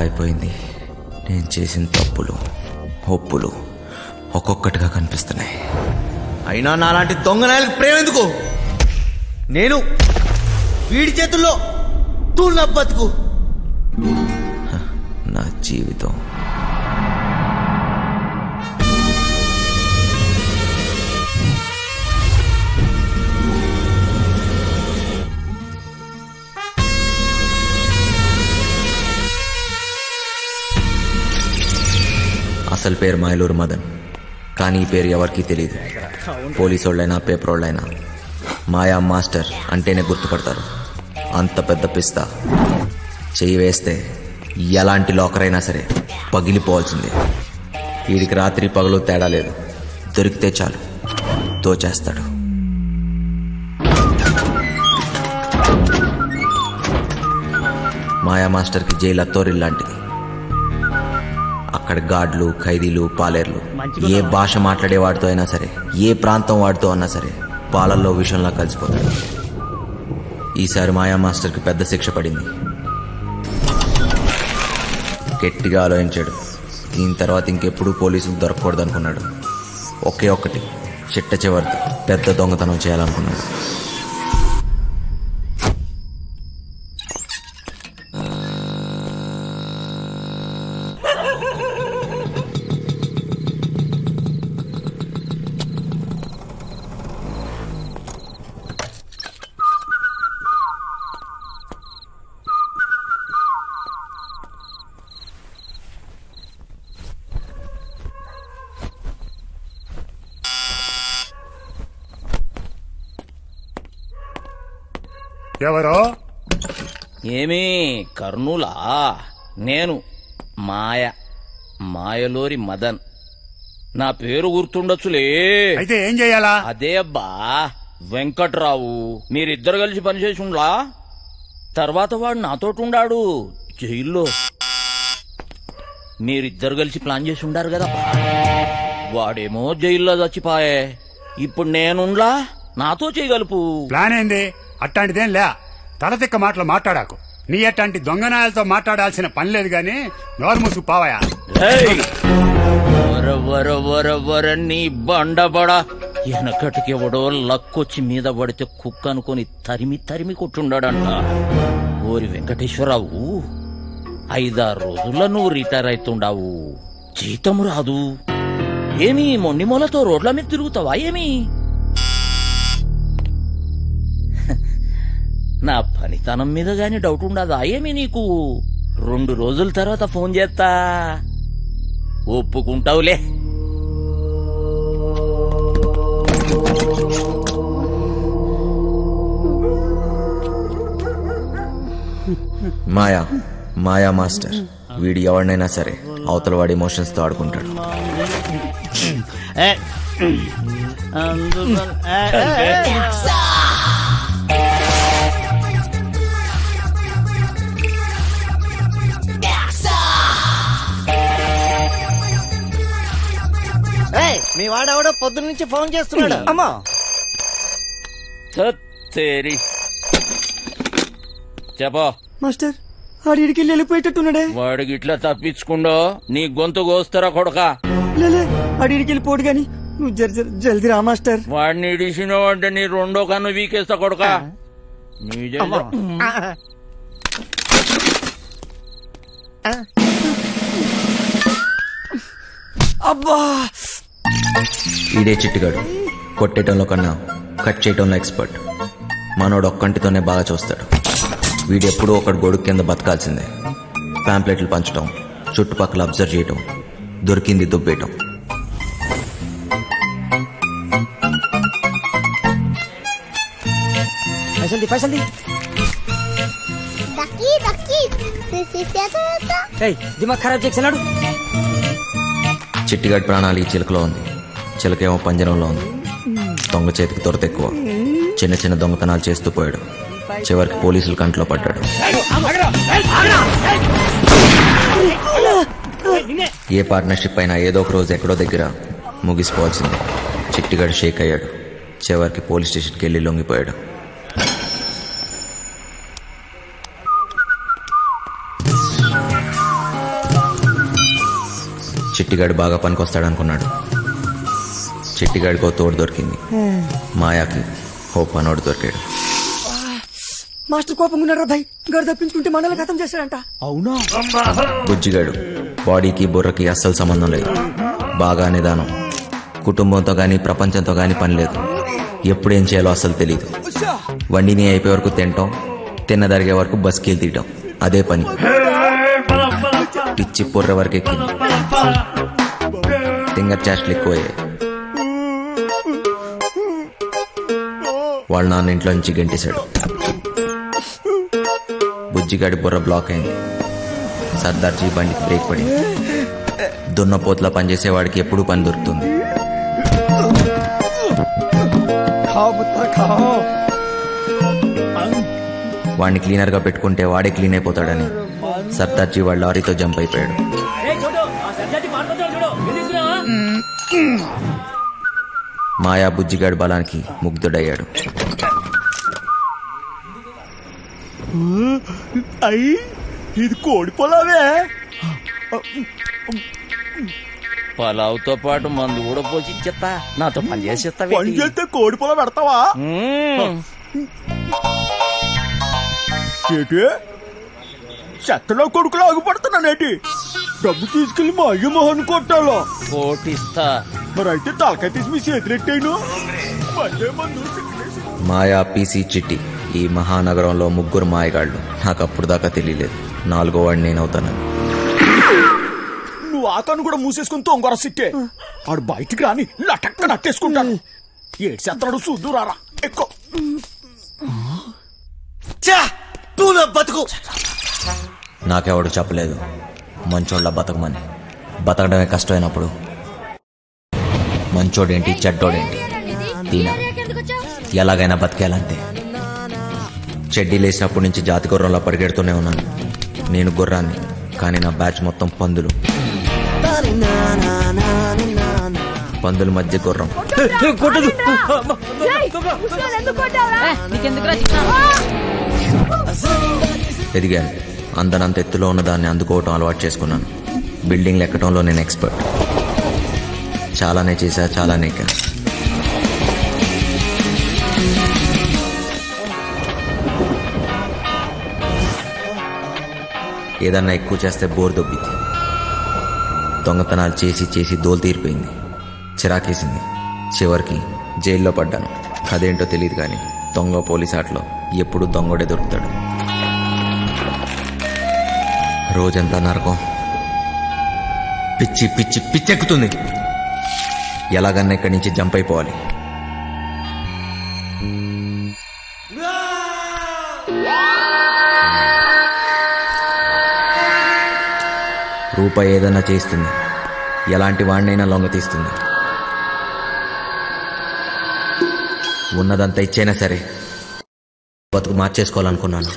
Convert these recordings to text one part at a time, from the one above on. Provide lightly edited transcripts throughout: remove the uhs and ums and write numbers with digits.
అయిపోయింది. నేను చేసిన తప్పులు ఒప్పులు ఒక్కొక్కటిగా కనిపిస్తున్నాయి. అయినా నాలాంటి దొంగనాయలకు ప్రేమ ఎందుకు? నేను వీడి చేతుల్లో తూళ్ళ బతుకు. నా జీవితం అసలు పేరు మైలూరు మదన్. కానీ ఈ పేరు ఎవరికీ తెలియదు. పోలీసు వాళ్ళైనా పేపర్ వాళ్ళైనా మాయా మాస్టర్ అంటేనే గుర్తుపడతారు. అంత పెద్ద పిస్తా. చెయ్యి వేస్తే ఎలాంటి లాకర్ అయినా సరే పగిలిపోవాల్సిందే. వీడికి రాత్రి పగలు తేడా లేదు. దొరికితే చాలు దోచేస్తాడు. మాయా మాస్టర్కి జైలు అత్తోరిల్లాంటిది. అక్కడ గార్డులు, ఖైదీలు, పాలేర్లు, ఏ భాష మాట్లాడేవాడితో అయినా సరే, ఏ ప్రాంతం వాడితో అన్నా సరే పాలల్లో విషంలా కలిసిపోతాడు. ఈసారి మాయా మాస్టర్కి పెద్ద శిక్ష పడింది. గట్టిగా ఆలోచించాడు. దీని తర్వాత ఇంకెప్పుడు పోలీసులు దొరకకూడదు అనుకున్నాడు. ఒకే ఒక్కటి చిట్ట చివరి పెద్ద దొంగతనం చేయాలనుకున్నాడు. ఎవరో? ఏమీ కర్నూలా? నేను మాయలూరి మదన్. నా పేరు గుర్తుండొచ్చులే. అయితే ఏం చెయ్యాలా? అదే అబ్బా వెంకట్రావు. మీరిద్దరు కలిసి పనిచేసి ఉండ్లా. తర్వాత వాడు నాతోటి జైల్లో. మీరిద్దరు కలిసి ప్లాన్ చేసి ఉండారు కదా. వాడేమో జైల్లో చచ్చిపాయే. ఇప్పుడు నేనుండ్లా, నాతో చేయగలుపు. ప్లాన్ ఏంది? అట్టాంటిదేం లే. తలతిక్క మాటలు మాట్లాడాకు. నీ అట్లాంటి దొంగనాయాలతో మాట్లాడాల్సిన పని లేదు గాని నోరు మూసుకు పావయా. నీ బండబడ వెనకటికి ఎవడో లక్కొచ్చి మీద పడితే కుక్క అనుకుని తరిమి కొట్టుండాడంట. ఓరి వెంకటేశ్వరరావు, 5-6 రోజుల్లో నువ్వు రిటైర్ అవుతుండావు. జీతం రాదు. ఏమి మొండి మొలతో రోడ్ల మీద తిరుగుతావా ఏమి? నా పనితనం మీద గాని డౌట్ ఉండదా ఏమి నీకు? 2 రోజుల తర్వాత ఫోన్ చేస్తా, ఒప్పుకుంటావులే. మాయా మాస్టర్ వీడు ఎవరినైనా సరే అవతల వాడి ఎమోషన్స్ తో ఆడుకుంటాడు. మీ వాడెవడో పొద్దు నుంచి ఫోన్ చేస్తున్నాడు. అమ్మా చెప్పా మాస్టర్, ఆడికి వెళ్ళిపోయేటట్టున్నాడే. వాడికి ఇట్లా తప్పించుకుండో నీ గొంతు కోస్తారా కొడక? లేలే, ఆడికి వెళ్ళిపోడు గాని నువ్వు జల్దీ రా మాస్టర్. వాడిని ఇడిసినావు అంటే నీ 2వ కన్ను వీకేస్తా కొడక. అబ్బా, ఈడే చిట్టుగాడు. కొట్టేయటంలో కన్నా కట్ చేయటంలో ఎక్స్పర్ట్. మనోడు ఒక్కంటితోనే బాగా చూస్తాడు. వీడెప్పుడూ ఒకడు గొడుగు కింద బతకాల్సిందే. ప్యాంప్లెట్లు పంచటం, చుట్టుపక్కల అబ్జర్వ్ చేయటం, దొరికింది దుబ్బేయటం. దిమాగ్ ఖరాబ్ చేస్తున్నాడు. చిట్టిగాడి ప్రాణాలు ఈ చిలకలో ఉంది. చిలకేమో పంజరంలో ఉంది. దొంగ చేతికి దొరత ఎక్కువ. చిన్న చిన్న దొంగతనాలు చేస్తూ పోయాడు. చివరికి పోలీసులు కంట్లో పడ్డాడు. ఏ పార్ట్నర్షిప్ అయినా ఏదో ఒక రోజు ఎక్కడో దగ్గర ముగిసిపోవాల్సిందే. చిట్టిగాడు షేక్ అయ్యాడు. చివరికి పోలీస్ స్టేషన్కి వెళ్ళి లొంగిపోయాడు. చిట్టిగాడు బాగా పనికొస్తాడనుకున్నాడు. చిట్టిగాడికో తోడు దొరికింది. మాయాకి ఓ పనోడు దొరికాడు. మాస్టర్ కోపంగా ఉన్నారా భయ్? గడు తప్పించుకుంటే మనల్ని ఖతం చేశాడంట. అవునా? బుజ్జిగాడు బాడీకి బుర్రకి అస్సలు సంబంధం లేదు. బాగా నిదానం. కుటుంబంతో గాని ప్రపంచంతో గాని పని లేదు. ఎప్పుడేం చేయాలో అస్సలు తెలీదు. వండిని అయిపోయే వరకు తినటం, తిన్నదరిగే వరకు బస్కీలు తీయటం, అదే పని. పిచ్చి పొర్ర వరకు ఎక్కింది. ఫింగర్ చాస్ట్లు ఎక్కువయ్యాయి. వాళ్ళ నాన్న ఇంట్లో నుంచి గెంటేశాడు. బుజ్జిగాడి బుర్ర బ్లాక్ అయింది. సర్దార్జీ బండికి బ్రేక్ పడింది. దున్నపోతులా పనిచేసేవాడికి ఎప్పుడూ పని దొరుకుతుంది. వాడిని క్లీనర్ గా పెట్టుకుంటే వాడే క్లీన్ అయిపోతాడని సర్దార్జీ వాడు లారీతో జంప్ అయిపోయాడు. మాయా బుజ్జిగాడి బలానికి ముగ్ధుడయ్యాడు. ఇది కోడి పొలావే. పలావుతో పాటు మందు కూడా పోసి ఇచ్చేస్తా. నాతో పని చేసేస్తా. పని చేస్తే కోడి పొలం పెడతావా? ఏటి చెత్తలో కొడుకులు ఆగిపడుతున్నానేటి? డబ్బు తీసుకెళ్లి మా అయ్య మొహన్ కొట్టాలా? కోటిస్తా. మరి అయితే తలకాయ తీసి మీ చేతులెట్టాను. మాయా, పీసీ, చిట్టి ఈ మహానగరంలో ముగ్గురు మాయగాళ్ళు. నాకు అప్పుడు దాకా తెలియలేదు 4వ వాడిని నేనవుతానని. నువ్వు ఆకాను కూడా మూసేసుకుని తొంగర సిట్టే. ఆడు బయటికి రాని లటక్క నట్టేసుకుంటాను. ఏడు చేస్తాడు చూద్దురారా. ఎక్కువ బతుకు. నాకెవడు చెప్పలేదు మంచోళ్ళ బతకమని. బతకడమే కష్టమైనప్పుడు మంచోడేంటి చెడ్డోడేంటి తీనా ఎలాగైనా బతికేయాలంతే. చెడ్డీలేసినప్పటి నుంచి జాతి గుర్రంలో పరిగెడుతూనే ఉన్నాను. నేను గుర్రాన్ని, కానీ నా బ్యాచ్ మొత్తం పందులు. పందుల మధ్య గుర్రం. ఎదిగాను. అందనంత ఎత్తులో ఉన్న దాన్ని అందుకోవటం అలవాటు చేసుకున్నాను. బిల్డింగ్లు ఎక్కడంలో నేను ఎక్స్పర్ట్. చాలానే చేశా, చాలానే ఎక్కా. ఏదన్నా ఎక్కువ చేస్తే బోర్ దొబ్బింది. దొంగతనాలు చేసి చేసి దోలు తీరిపోయింది. చిరాకేసింది. చివరికి జైల్లో పడ్డాను. అదేంటో తెలియదు కానీ దొంగ పోలీస్ ఆటలో ఎప్పుడు దొంగోడే దొరుకుతాడు. రోజంతా నరకం. పిచ్చి పిచ్చి పిచ్చెక్కుతుంది. ఎలాగన్నా ఇక్కడి నుంచి జంప్ అయిపోవాలి. రూపాయి ఏదైనా చేస్తుంది. ఎలాంటి వాడినైనా లొంగ తీస్తుంది. ఉన్నదంతా ఇచ్చైనా సరే బతుకు మార్చేసుకోవాలనుకున్నాను.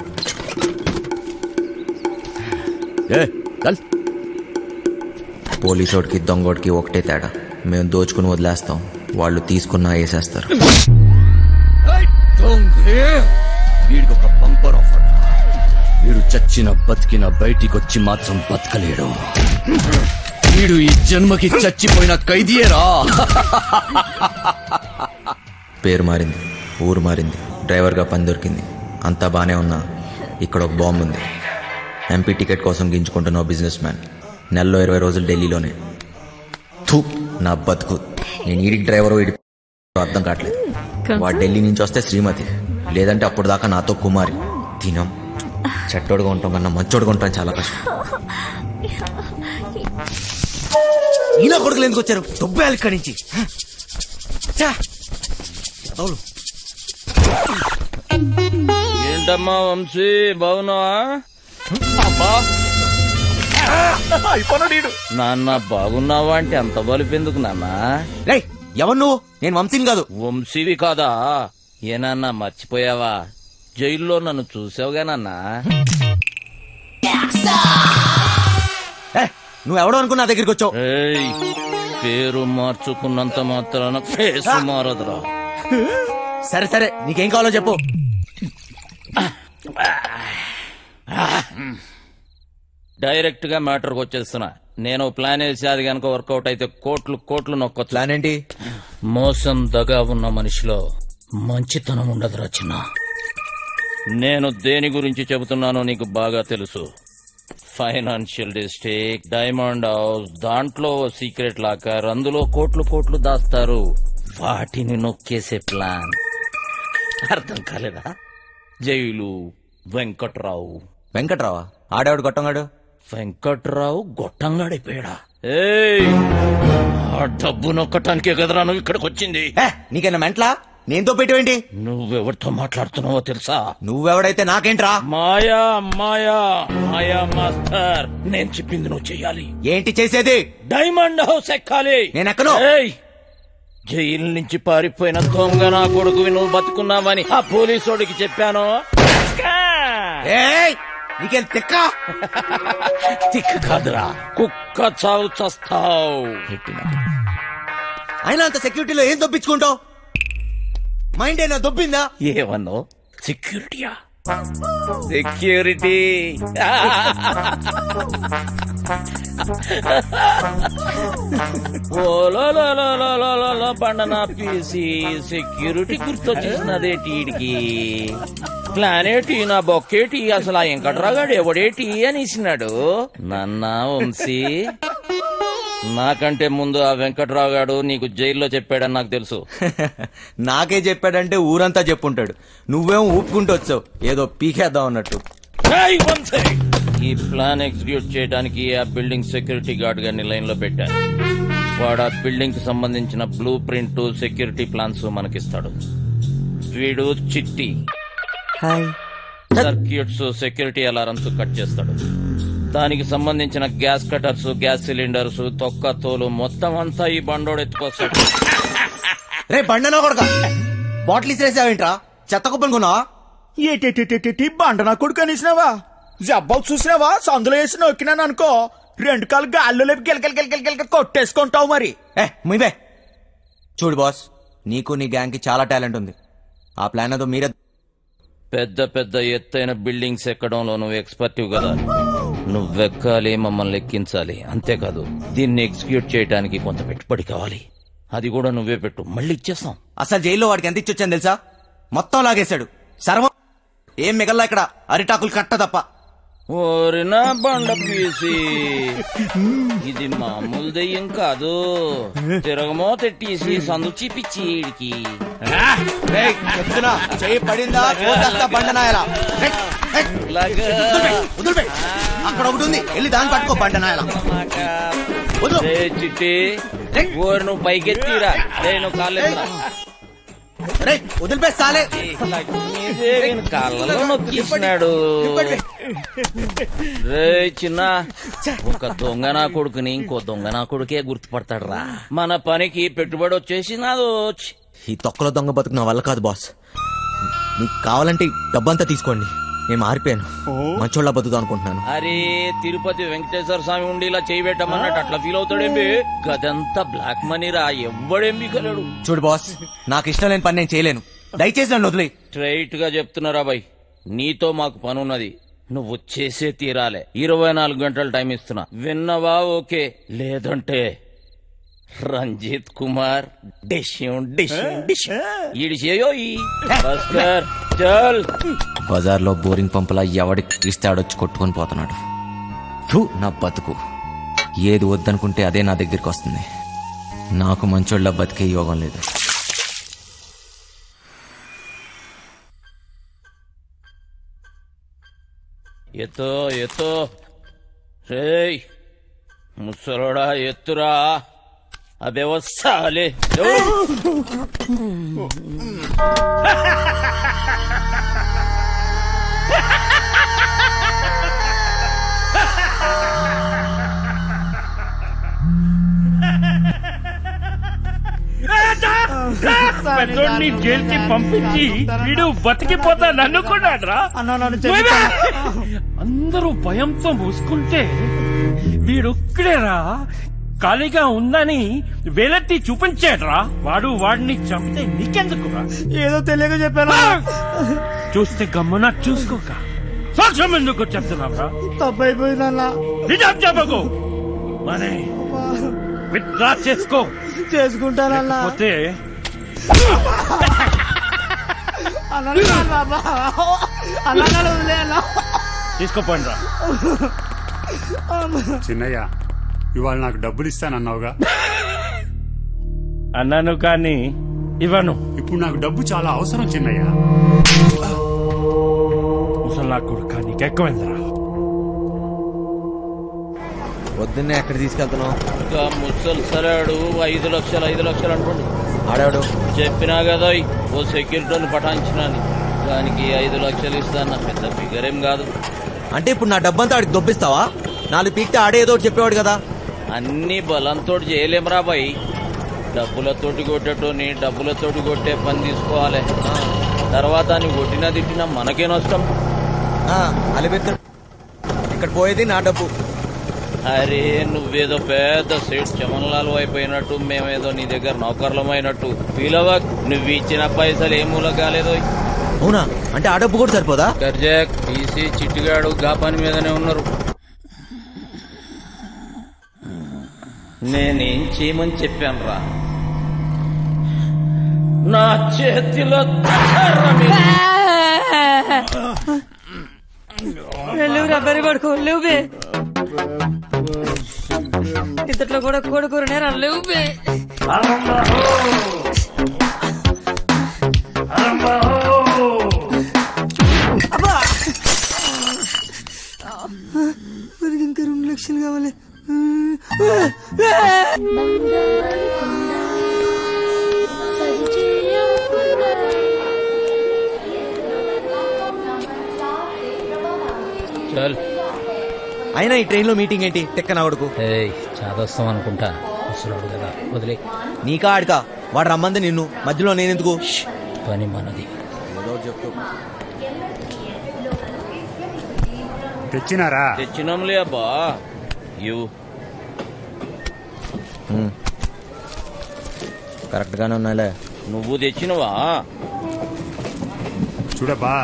పోలీసోడికి దొంగోడికి ఒకటే తేడా. మేము దోచుకుని వదిలేస్తాం, వాళ్ళు తీసుకున్నా వేసేస్తారు. వీడికొక బంపర్ ఆఫర్. వీడు చచ్చిన బతికిన బయటికొచ్చి మాత్రం బతకలేడు. వీడు ఈ జన్మకి చచ్చిపోయిన ఖైదీయేరా. పేరు మారింది, ఊరు మారింది, డ్రైవర్గా పని దొరికింది. అంతా బానే ఉన్నా ఇక్కడ ఒక బాంబు ఉంది. ఎంపీ టికెట్ కోసం గింజుకుంటున్న బిజినెస్ మ్యాన్. నెలలో 20 రోజులు ఢిల్లీలోనే. థూ, నా బతుకు. నేను ఈడికి డ్రైవరు, ఈడి అర్థం కావట్లేదు. వాడు ఢిల్లీ నుంచి వస్తే శ్రీమతి, లేదంటే అప్పుడు దాకా నాతో కుమారి. తినం. చెట్టోడుగా ఉంటాం కన్నా మంచోడుగా ఉంటాం చాలా కష్టం. ఇలా కొడుకులు ఎందుకు వచ్చారు? దొబ్బేయాలి ఇక్కడి నుంచి. ఏంటమ్మా వంశీ, బాగున్నావా? నాన్న బాగున్నావా అంటే అంత బలిపెందుకు నాన్న? ఎవరు నువ్వు? నేను వంశీని కాదు. వంశీవి కాదా? ఏనాన్నా మర్చిపోయావా? జైల్లో నన్ను చూసావుగా నాన్నా? నువ్వెవడో అనుకున్నా నా దగ్గరికి వచ్చావు. పేరు మార్చుకున్నంత మాత్రాన ఫేసు మారదురా. సరే సరే, నీకేం కావాలో చెప్పు. డైరెక్ట్ గా మ్యాటర్కి వచ్చేస్తున్నా. నేను ప్లాన్ వేసి అది కనుక వర్కౌట్ అయితే కోట్లు నొక్కొచ్చు. ప్లాన్ ఏంటి? మోసం దగా ఉన్న మనిషిలో మంచితనం ఉండదురా చిన్న. నేను దేని గురించి చెబుతున్నానో నీకు బాగా తెలుసు. ఫైనాన్షియల్ డిస్ట్రిక్ట్, డైమండ్ హౌస్, దాంట్లో సీక్రెట్ లాకర్, అందులో కోట్లు దాస్తారు. వాటిని నొక్కేసే ప్లాన్. అర్థం కాలేదా? జైలు వెంకట్రావు. వెంకట్రావా? ఆడేవాడు గొట్టంగాడు. వెంకట్రావు గొట్టంగాడైపోయాడా? ఆ డబ్బు నొక్కటానికే కదరా నువ్వు ఇక్కడికి వచ్చింది. నీకైనా మెంట్లా? నేనుతో పెట్టేవేంటి? నువ్వెవరితో మాట్లాడుతున్నావో తెలుసా? నువ్వెవడైతే నాకేంట్రా? మాయా మాస్టర్, నేను చెప్పింది నువ్వు చెయ్యాలి. ఏంటి చేసేది? డైమండ్ హౌస్ ఎక్కాలి. నేను ఎక్కను. జైలు నుంచి పారిపోయిన దొంగ నా కొడుకువి నువ్వు బతుకున్నావని ఆ పోలీసోడికి చెప్పాను. నీకేం తిక్క? తిక్క కాదురా, కుక్క చావు చస్తావు. అయినా అంత సెక్యూరిటీలో ఏం దొప్పించుకుంటావు? మైండ్ అయినా దొబ్బిందా? ఏమన్నావు? సెక్యూరిటీయా? సెక్యూరిటీ పండనా పీసి సెక్యూరిటీ గుర్తొచ్చేసినదేటీడికి. ప్లానేటి నా బొక్కేటి, అసలు ఆ వెంకట్రాగాడు ఎవడేటి అనేసినాడు. నన్న వంశీ, నాకంటే ముందు ఆ వెంకట్రావు గాడు నీకు జైల్లో చెప్పాడని నాకు తెలుసు. నాకే చెప్పాడంటే ఊరంతా చెప్పుంటాడు. నువ్వేమో ఊపుకుంటూ వచ్చావు ఏదో పీకేద్దాం అన్నట్టు. ఈ ప్లాన్ ఎగ్జిక్యూట్ చేయడానికి ఆ బిల్డింగ్ సెక్యూరిటీ గార్డ్ గారిని లైన్ లో పెట్టాను. వాడు ఆ బిల్డింగ్ కి సంబంధించిన బ్లూ ప్రింట్, సెక్యూరిటీ ప్లాన్స్ మనకిస్తాడు. వీడు చిట్టి సర్క్యూట్స్, సెక్యూరిటీ అలారమ్స్ కట్ చేస్తాడు. దానికి సంబంధించిన గ్యాస్ కటర్స్, గ్యాస్ సిలిండర్స్, తొక్క తోలు మొత్తం అంతా ఈ బండోడు ఎత్తుకొస్తాడు. రే బండనా కొడుక, బాటిల్ ఇసిరేసావేంట్రా? చెత్త కుప్పలు కొన్నావా? ఏటి బండ నా కొడుకు అనేసినావా? జబ్బాలు చూసినావా? సందులో వేసి నొక్కినాను అనుకో, 2 కాళ్ళు గాల్లో లేపి గిలగల కొట్టేసుకుంటావు. మరి మీవే చూడు బాస్, నీకు నీ గ్యాంగ్ కి చాలా టాలెంట్ ఉంది. ఆ ప్లాన్ అదో మీరే. పెద్ద ఎత్తైన బిల్డింగ్స్ ఎక్కడంలో నువ్వు ఎక్స్పర్టివ్ కదా. నువ్వెక్కాలి, మమ్మల్ని ఎక్కించాలి. అంతేకాదు దీన్ని ఎగ్జిక్యూట్ చేయడానికి కొంత పెట్టుబడి కావాలి. అది కూడా నువ్వే పెట్టు, మళ్ళీ ఇచ్చేస్తాం. అసలు జైల్లో వాడికి ఎంత ఇచ్చొచ్చాను తెలుసా? మొత్తం లాగేశాడు. సర్వం ఏం మిగల్లా ఇక్కడ, అరిటాకులు కట్ట తప్ప. ఓరినా బండ పీసి, ఇది మామూలు దెయ్యం కాదు. తిరగమో తెట్టేసి సందు చూపించి ఈడికి చెప్తున్నా, చెయ్యి పడిందా బండనాయలా. అక్కడ ఒకటి ఉంది, వెళ్ళి దాన్ని పట్టుకో బండనాయలా. చిట్టి ఓరి నువ్వు పైకెత్తిరా, నువ్వు కాలేదురా. వదిలిపేస్తాలే, కాళ్ళలో నొక్కిస్తున్నాడు. రే చిన్న, ఒక దొంగ నా కొడుకుని ఇంకో దొంగ నా కొడుకే గుర్తుపడతాడు రా. మన పనికి పెట్టుబడి వచ్చేసినాదో. ఈ తొక్కలో దొంగ బతుకు నా వల్ల కాదు బాస్. మీకు కావాలంటే డబ్బంతా తీసుకోండి, నేను మారిపోయాను. మంచోళ్ళ బతుకుతా అనుకుంటున్నాను. అరే తిరుపతి వెంకటేశ్వర స్వామి ఉండి ఇలా చేయబెట్టమన్నట్టు అట్లా ఫీల్ అవుతాడేంబి? గదంతా బ్లాక్ మనీ రా, ఎవ్వడేంబి కలడు. చూడు బాస్, నాకు ఇష్టం లేని పని నేను చేయలేను. దయచేసి నన్ను వదిలే. స్ట్రైట్ గా చెప్తున్నారా బాయ్, నీతో మాకు పనున్నది, నువ్వు చేసే తీరాలే. 24 గంటలు టైం ఇస్తున్నా, విన్నవా? ఓకే, లేదంటే రంజిత్ కుమార్ బజార్లో బోరింగ్ పంపులా ఎవడికి ఇస్తాడొచ్చి కొట్టుకొని పోతున్నాడు. నా బతుకు ఏది వద్దనుకుంటే అదే నా దగ్గరికి వస్తుంది. నాకు మంచోళ్ళ బతికే యోగం లేదు. ఎత్తో రేయ్ ముసలోడా, ఎత్తురా. అబే వస్తాలే. పెద్దోడిని జైలుకి పంపించి వీడు బతికిపోతా నన్నుకున్నాడ్రా. అందరూ భయంతో మూసుకుంటే వీడొక్కడేరా ఖాళీగా ఉందని వేలెత్తి చూపించాడ్రా. వాడిని చంపితే నీకెందుకురా? ఏదో తెలియక చెప్పాను. చూస్తే గమ్మున చూసుకోక సాక్ష్యం ఎందుకు చెప్తున్నావురా? తప్పైపోయిందన్నా. నిజం చెప్పకు. మనీ విత్డ్రా చేసుకో. చేసుకుంటానన్నా. పోతే తీసుకోపోండి రా. చిన్నయ్య, ఇవాళ నాకు డబ్బులు ఇస్తానన్నావుగా? అన్నాను కానీ ఇవ్వను. ఇప్పుడు నాకు డబ్బు చాలా అవసరం చిన్నయ్య. ముసలా కొడుకా, నీకెక్కువైందిరా. పొద్దున్నే ఎక్కడ తీసుకెళ్తున్నావు? ఇంకా ముసలి సరాడు 5 లక్షలు 5 లక్షలు అంటుండు. ఆడాడు చెప్పినా కదా ఓ సెక్యూరిటీని పటాయించినాని, దానికి 5 లక్షలు ఇస్తాను. పెద్ద ఫిగర్ ఏం కాదు. అంటే ఇప్పుడు నా డబ్బంతా ఆడికి దొబ్బిస్తావా? 4 పీక్తే ఆడేదో చెప్పేవాడు కదా. అన్ని బలంతో చేయలేమరా బాయ్. డబ్బులతోటి కొట్టేటోని డబ్బులతోటి కొట్టే పని తీసుకోవాలి. తర్వాత నీ కొట్టినా తిట్టినా మనకే నష్టం. అలిపెత్తాడు. ఇక్కడ పోయేది నా డబ్బు. అరే నువ్వేదో పెద్ద సేట్ చమన్లాల్ అయిపోయినట్టు, మేమేదో నీ దగ్గర నౌకర్లమైనట్టు ఫీల్ అవ్వక్. నువ్వు ఇచ్చిన పైసలు ఏ మూల కాలేదో. అవునా? అంటే ఆ డబ్బు కూడా సరిపోదా? గర్జాక్, టీసీ, చిట్టుగాడు గా పని మీదనే ఉన్నారు. నేనేం చేయమని చెప్పాను రా? నా చేతిలో లేవురా, బెరి పడుకో. లేవు బే, ఇంతట్లో కూడా కోడుకూర నేరా. లేవు బే. ఇంకా 2 లక్షలు కావాలి. చల్. అయినా ఈ ట్రైన్ లో మీటింగ్ ఏంటి? తెక్క నా కొడుకు. చాదొస్తాం అనుకుంటా. వస్తున్నాడు కదా, వదిలే. నీకా ఆడికా? వాడు రమ్మంది నిన్ను, మధ్యలో నేనెందుకు? పని మనది. ఏదో చెప్తూ తెచ్చినారా? తెచ్చినాంలే అబ్బా. ఇవ్వు. కరెక్ట్ గానే ఉన్నాయిలే. నువ్వు తెచ్చినవా? చూడబ్బా,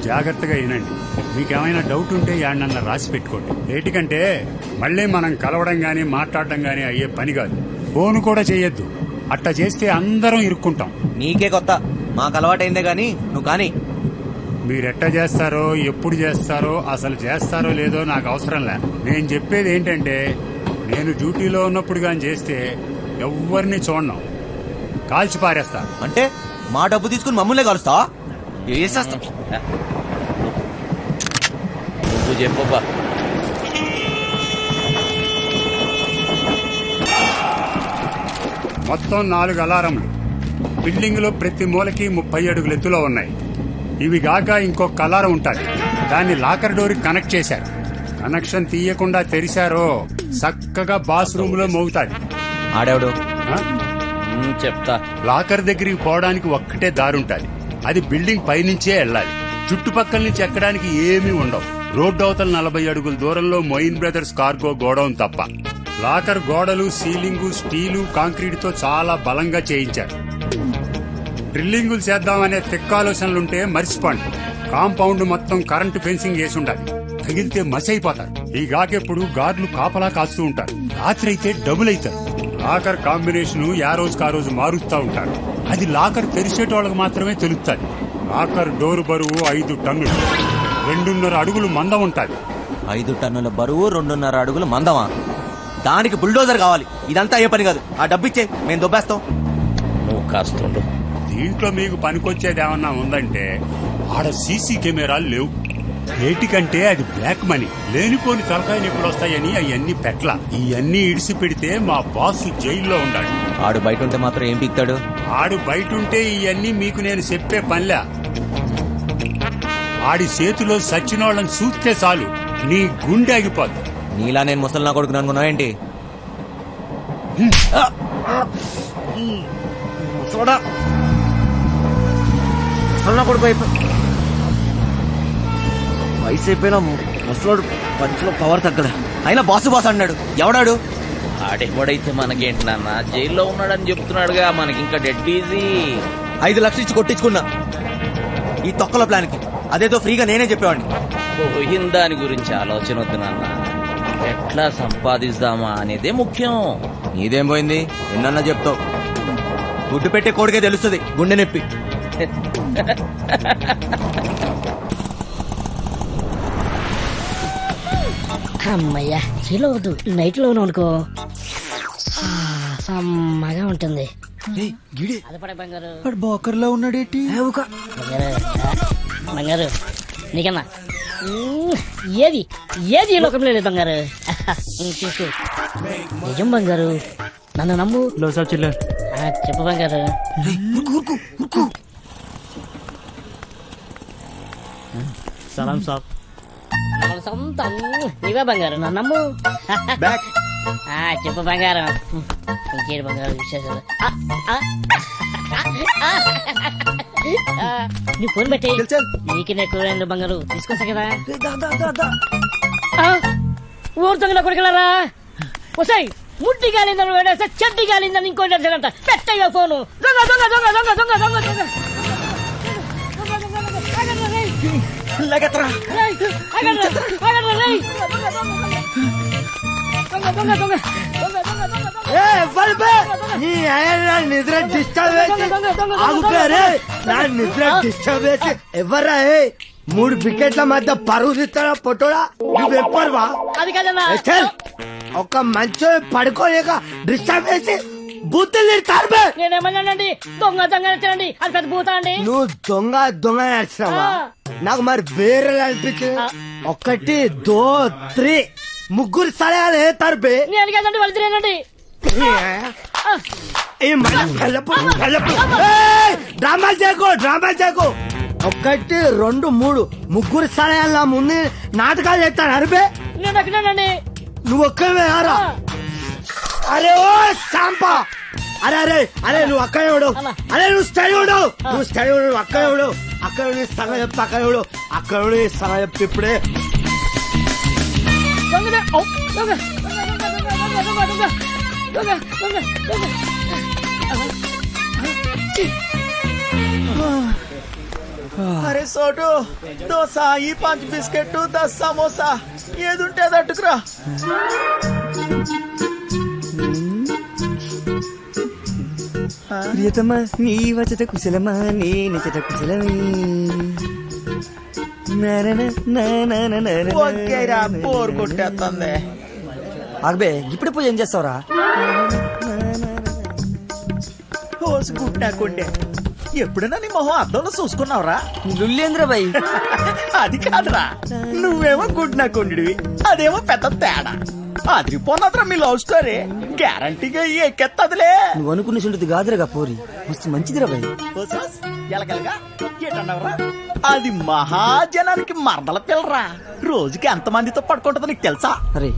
జాగ్రత్తగా వినండి. మీకేమైనా డౌట్ ఉంటే యాడనన్నా రాసి పెట్టుకోండి. ఏటికంటే మళ్ళీ మనం కలవడం గానీ మాట్లాడడం గానీ అయ్యే పని కాదు. ఫోన్ కూడా చేయొద్దు. అట్లా చేస్తే అందరం ఇరుక్కుంటాం. నీకే కొత్త, మాకు అలవాటైందే గాని నువ్వు కానీ. మీరెట్టా చేస్తారో, ఎప్పుడు చేస్తారో, అసలు చేస్తారో లేదో నాకు అవసరం లే. నేను చెప్పేది ఏంటంటే, నేను డ్యూటీలో ఉన్నప్పుడు గాని చేస్తే ఎవరిని చూడను, కాల్చి పారేస్తా. అంటే మా డబ్బు తీసుకుని మమ్మల్నే కలుస్తావా? వేసేస్తా. నువ్వు చెప్పబ్బా. మొత్తం 4 అలారంలు బిల్డింగ్ లో ప్రతి మూలకి 30 అడుగుల ఎత్తులో ఉన్నాయి. ఇవి గాక ఇంకొక అలారం ఉంటుంది. దాన్ని లాకర్ డోర్ కనెక్ట్ చేశారు. కనెక్షన్ తీయకుండా తెరిచారో చక్కగా బాస్ రూమ్ లో మోగుతాది. ఆడేవాడు చెప్తా. లాకర్ దగ్గరికి పోవడానికి ఒక్కటే దారుంటది. అది బిల్డింగ్ పైనుంచే వెళ్ళాలి. చుట్టుపక్కల నుంచి ఎక్కడానికి ఏమీ ఉండవు. రోడ్డు అవతల 40 అడుగుల దూరంలో మొయిన్ బ్రదర్స్ కార్గో గోడౌన్ తప్ప. లాకర్ గోడలు, సీలింగు స్టీలు, కాంక్రీట్ తో చాలా బలంగా చేయించారు. డ్రిల్లింగులు చేద్దామనే తిక్కాలోచనలుంటే మర్చిపోండి. కాంపౌండ్ మొత్తం కరెంటు ఫెన్సింగ్ వేసి ఉండాలి. తగిలితే మసి అయిపోతారు. ఈ గాకెప్పుడు గార్డులు కాపలా కాస్తూ ఉంటారు. రాత్రి అయితే డబుల్ అవుతారు. లాకర్ కాంబినేషన్ ఆ రోజుకి ఆ రోజు మారుస్తూ ఉంటారు. అది లాకర్ తెరిచేటోళ్ళకి మాత్రమే తెలుస్తుంది. లాకర్ డోర్ బరువు 5 టన్నులు, 2.5 అడుగులు మందం ఉంటుంది. 5 టన్నుల బరువు, 2.5 అడుగులు మందమా? దానికి బుల్డోజర్ కావాలి. ఇదంతా అయ్యే పని కాదు. ఆ డబ్బిచ్చే, మేము దొబ్బేస్తాం. నువ్వు కాస్తుండు. దీంట్లో మీకు పనికొచ్చేది ఏమన్నా ఉందంటే, ఆడ సీసీ కెమెరాలు లేవు. ఏటికంటే అది బ్లాక్ మనీ. లేనిపోని తలకాయ నొప్పులు వస్తాయని అవన్నీ పెట్ల. ఇవన్నీ ఇడిసి పెడితే మా బాస్ జైల్లో ఉండాడు. ఆడు బయట ఉంటే మాత్రం ఏం పీక్తాడు? ఆడు బయట ఉంటే ఇవన్నీ మీకు నేను చెప్పే పనిలే. ఆడి చేతిలో సచ్చినోళ్ళని చూస్తే చాలు నీ గుండె ఆగిపోద్ది. నీలా నేను ముసలి నా కొడుకు అనుకున్నావేంటి? వయసు అయిపోయినా ముసలోడు పంచులో పవర్ తగ్గదా? అయినా బాసు బాస్ అన్నాడు. ఎవడాడు? ఆడెవడైతే మనకేంటి నాన్న, జైల్లో ఉన్నాడని చెప్తున్నాడుగా. మనకి ఇంకా డెడ్ ఈజీ. 5 లక్షలు ఇచ్చి కొట్టించుకున్నా ఈ తొక్కల ప్లాన్ కి. అదేదో ఫ్రీగా నేనే చెప్పేవాడిని. పోయిన దాని గురించి ఆలోచన వద్దు నాన్న, ఎట్లా సంపాదిస్తామా అనేదే ముఖ్యం. నీదేం పోయింది? ఎన్నన్నా చెప్తావు. గుడ్డు పెట్టే కోడికే తెలుస్తుంది గుండె నొప్పి. అమ్మయ్యా, చీలో వద్దు, నైట్ లోను అనుకో సమ్మగా ఉంటుంది. అది పడే బంగారు, బోకర్లో ఉన్నాడేటి? బంగారు నీకన్నా ఏది ఏది ఈ లోకంలో లేదు బంగారు. తీసుకో, నిజం బంగారు, నన్ను నమ్ము. చెప్పు బంగారు. సలాం సాబ్. సొంతం నీవే బంగారు, నన్ను నమ్ము. చెప్పు బంగారం, ఇంకేడు బంగారు విశేషాలు. నీ ఫోన్ పెట్టి నీకు ఎక్కువ బంగారు తీసుకొస్తా కదా. ఊరుతుంది నా కొడుకులారా. వస్తాయి ముట్టి గాలిందని వేడేస్తే చెడ్డి గాలిందని ఇంకోటి అంట. పెట్టయ్యా ఫోను. దొంగ దొంగ దొంగ దొంగ దొంగ దొంగ దొంగ నిద్ర డిస్టర్బ్ డిస్టర్బ్ ఎవర్రా? 3 వికెట్ల మధ్య పరువు తీస్తారా పొట్టోడా? నువ్వెప్పరువా? అది కదన్నా, ఒక మంచి పడుకోలేక డిస్టర్బ్ చేసి బూతులు తిడతారు. నేనేమన్నానండి? దొంగ దొంగ నచ్చండి, అది పెద్ద భూత అండి. నువ్వు దొంగ దొంగ నడిచినావా? నాకు మరి వేరే అనిపించింది. 1 2 3 ముగ్గురు సలహాలు వేస్తారు బే. నేను కదండి వాళ్ళు తినేనండి. డ్రామాలు చేయకు, డ్రామాలు చేయకు. 1 2 3 ముగ్గురు సలహాల ముందు నాటకాలు చేస్తాను అరిపే. నేను ఎక్కడానండి. నువ్వు ఒక్కవే ఆరా. అరే ఓ సాంపా, అరే అరే అరే నువ్వు అక్కడే ఉడు. అరే నువ్వు స్టడీ ఉడు, నువ్వు స్టడీ ఉడు. అక్కడే ఉడు, అక్కడ సగ చెప్తా. అక్కడ ఉడు, అక్కడ సగ చెప్తే ఇప్పుడే. అరే సోటు, దోశ, ఈ 5 బిస్కెట్, 10 సమోసా, ఏదుంటే అది అట్టుకురా. ప్రియతమా నీ వచ్చట కుశలమా, నీ నిచ్చట కుశలమే. బోర్ కొట్టేస్తుంది. ఆగబే, ఇప్పుడు పోయి ఏం చేస్తావురా? గుడ్డాకుండే ఎప్పుడైనా నీ మొహం అద్దంలో చూసుకున్నావురా? లుల్లేంద్ర బాయ్. అది కాదురా, నువ్వేమో గుడ్నాకుండివి, అదేమో పెద్ద తేడా. అదిరిపోన్నదిరా మీ లవ్ స్టోరీ. గ్యారంటీగా ఎక్కెత్తదిలే. నువ్వు అనుకున్న చుంటుంది కాదురగా పోరి, మస్తు మంచిదిరా బాయ్. ఎలగలగా ఏటన్నావురా? అది మహాజనానికి మరదల పిల్లరా. రోజుకి ఎంత మందితో పడుకుంటుందో నీకు తెలుసా? అరే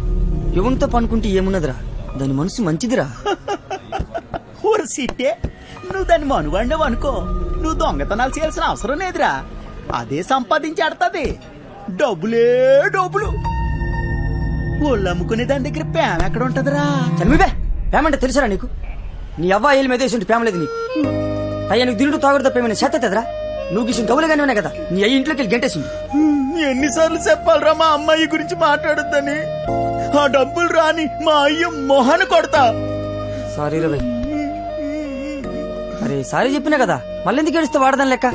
యువంతో పనుకుంటే ఏమున్నదిరా, దాని మనసు మంచిదిరా. ఊరు సిట్టే, నువ్వు దాన్ని మనుగండవు అనుకో, నువ్వు దొంగతనాలు చేయాల్సిన అవసరం లేదురా. అదే సంపాదించేడతాది. డబ్బులే డబ్బులు. ఒళ్ళు అమ్ముకునే దాని దగ్గర ప్రేమ ఎక్కడ ఉంటదిరా? చనిపోయి ప్రేమ అంటే తెలుసురా నీకు? నీ అవ్వ ఏళ్ళు మీద వేసి ప్రేమ లేదు నీకు. అయ్యా నీకు దిండు తాగుడుతో ప్రేమ చేతరా? నువ్వు గిసిన గౌలుగానే ఉన్నాయి కదా, నీ అయ్యి ఇంట్లోకి వెళ్ళి గంటేసింది. ఎన్నిసార్లు చెప్పాలరా మా అమ్మాయి గురించి మాట్లాడొద్దని? ఆ డబ్బులు రాని మా అయ్య మొహన కొడతా. సారీ రా. అరే సారీ చెప్పినా కదా, మళ్ళీ ఎందుకు ఏడుస్తే వాడదాని లెక్క.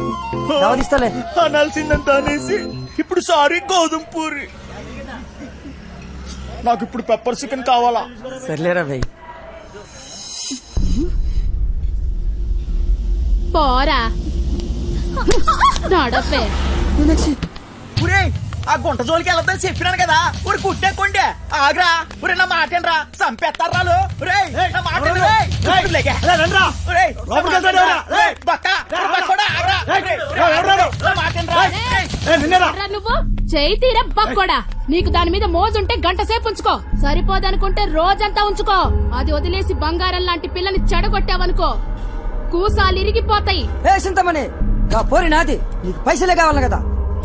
దావదిస్తాలే. అనాల్సిందంత అనేసి ఇప్పుడు సారీ గోధుమ పూరి. నాకు ఇప్పుడు పెప్పర్ చికెన్ కావాలా? సర్లేరా భయ్. పోరా నడపే. ఆ గుంట జోలికి వెళ్ళొద్దని చెప్పినాను కదా. ఊరి కుట్టేకుండే ఆగ్రా. ఊరే నా మాటేనరా, చంపేస్తారు రాలు. నువ్వు చేయి తీర బక్కోడా. నీకు దాని మీద మోజుంటే గంట సేపు ఉంచుకో, సరిపోదనుకుంటే రోజంతా ఉంచుకో. అది వదిలేసి బంగారం లాంటి పిల్లని చెడగొట్టావనుకో, కూసాలు ఇరిగిపోతాయి. చింతమని పోరి నాది, నీకు పైసలే కావాలి కదా,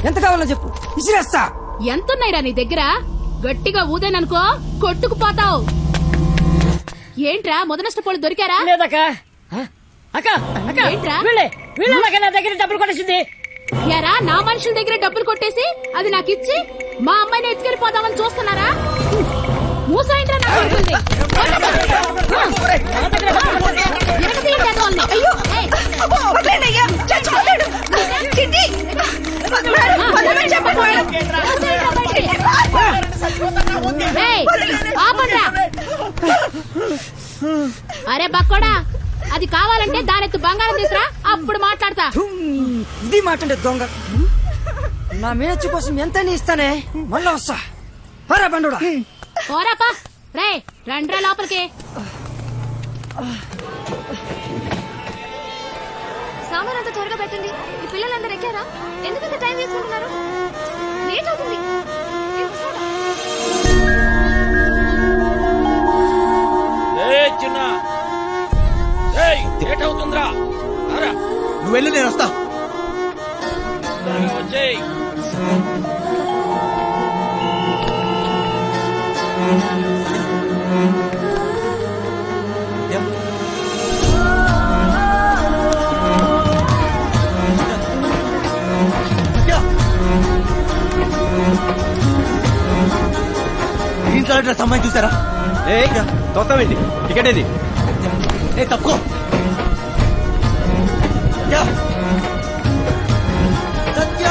ఎంత కావాలో చెప్పు, ఇసిరేస్తా. ఎంతున్నాయిరా నీ దగ్గర? గట్టిగా ఊదేననుకో కొట్టుకుపోతావు. ఏంట్రా మొదనష్టపోళ్ళు దొరికారా? లేదక్క. అక్క అక్క, ఏంట్రా? వీళ్ళే నా దగ్గర డబ్బులు కొట్టేసింది. ఎరా నా మనుషుల దగ్గర డబ్బులు కొట్టేసి అది నాకు ఇచ్చి మా అమ్మాయిని ఎత్తుకెళ్ళిపోదామని చూస్తున్నారా? మూసాయింద్రా నాకు ఉంటుంది. అరే బక్కోడా, అది కావాలంటే దానెత్తు బంగారం తీసురా, అప్పుడు మాట్లాడతా. ఇది మాట దొంగ. నా మీనచ్చి కోసం ఎంత ఇస్తానే, మళ్ళా వస్తా. పరా బండుడా. పోరాపా. రే రండ్రా లోపలికి. సామాన్ అంతా త్వరగా పెట్టండి. ఈ పిల్లలందరూ ఎక్కారా? ఎందుకంత టైం తీసుకుంటున్నారు? లేట్ అవుతుంది. చిన్న లేట్ అవుతుందిరా. నువ్వు వెళ్ళి నేను వస్తా. వచ్చేయ్. ఇంట్లో డ్రెస్ అమ్మాయి చూసారా? తొత్తమేంటి టికెట్ ఏది? తప్పుకో. సత్య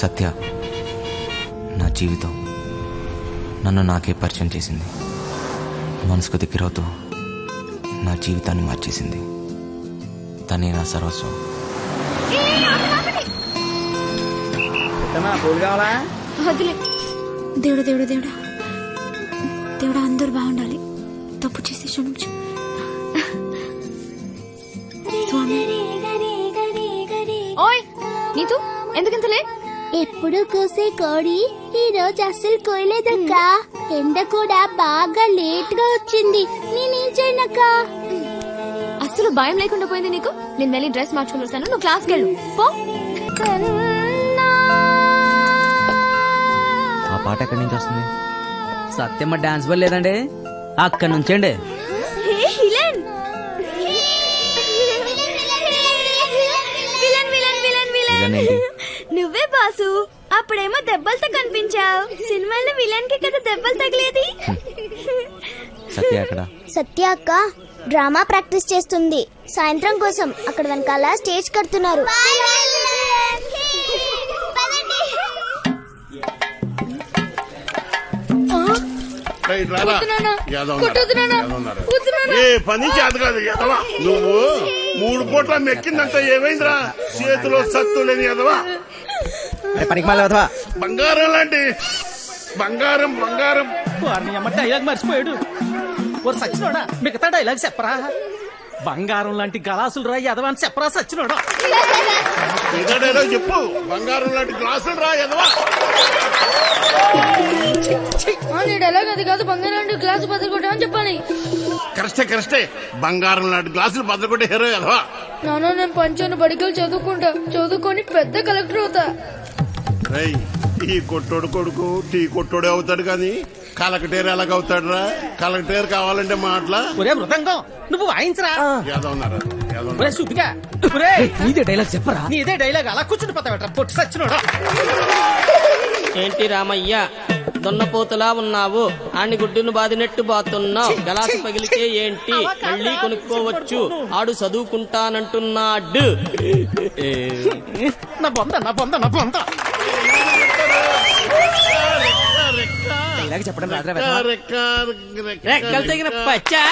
సత్య నా జీవితం నన్ను నాకే పరిచయం చేసింది. మనసుకు దగ్గరవుతూ నా జీవితాన్ని మార్చేసింది. తనే నా సర్వస్వం. వదిలే. దేవుడు దేవుడు దేవుడా దేవుడా, అందరూ బాగుండాలి. తప్పు చేసి క్షమించు స్వామి. ఓయ్ నీతు, ఎందుకింత లేట్? ఎప్పుడు కూసే కోడి ఈ రోజు అస్సలు కోయలేదక్క. ఎండ కూడా బాగా లేట్ గా వచ్చింది. నేనేం చేయనక్క? అస్సలు భయం లేకుండా పోయింది నీకు. నేను వెళ్ళి డ్రెస్ మార్చుకుని వస్తాను, నువ్వు క్లాస్కి వెళ్ళు పో. ఆ పాట ఎక్కడి నుంచి వస్తుంది? సత్యమ్మ డాన్స్ వల్ల లేదండి, అక్కడి నుంచండి. నువ్వే బాసు. అప్పుడేమో దెబ్బలతో కనిపించావు. సినిమాలో విలన్ కి కదా దెబ్బలు తగిలేది. సత్య అక్కడ. సత్య అక్క డ్రామా ప్రాక్టీస్ చేస్తుంది. సాయంత్రం కోసం అక్కడ వెనకాల స్టేజ్ కడుతున్నారు. పని చేత కాదు ఎదవా. నువ్వు 3 పూట్ల మెక్కిందంటే ఏమైందిరా? చేతిలో సత్తు లేని ఎదవా. బంగారం లాంటి బంగారం బంగారం. డైలాగ్ మర్చిపోయాడు. సచ్చినోడా మిగతా డైలాగ్ చెప్పరా? బంగారం లాంటి గలాసులు రా ఎదవా అని చెప్పరా సచ్చినోడా? డైలాగ్ చెప్పు. బంగారం లాంటి గ్లాసులు రా ఎదవా. డైలాగ్ అది కాదు, బంగారం లాంటి గ్లాసు బద్దలుకొట్టామని చెప్పాలి. కరెక్టే. బంగారం లాంటి గ్లాసులు బద్దలుకొట్టే హీరో ఎదవా. నాన్న నేను పంచాను, బడికలు చదువుకుంటా, చదువుకొని పెద్ద కలెక్టర్ అవుతా. ఈ కొట్టోడు కొడుకు టీ కొట్టోడే అవుతాడు కానీ కలెక్టర్ ఎలాగవుతాడు రా? కలెక్టర్ కావాలంటే మాటలా. ఒరే మృదంగం నువ్వు వాయించరా. నీదే డైలాగ్ చెప్పరా? నీదే డైలాగ్ అలా కూర్చుండిపోతావట పొట్టి సచ్చినోడా. ఏంటి రామయ్య దొన్నపోతులా ఉన్నావు? ఆని గుడ్డును బాదినట్టు బాతున్నావు. గలాసు పగిలితే ఏంటి, మళ్ళీ కొనుక్కోవచ్చు. ఆడు చదువుకుంటానంటున్నాడు. నా బొంద నా బొంద నా బొంద. చెప్పడం రెక్కలు తగిన పచ్చా.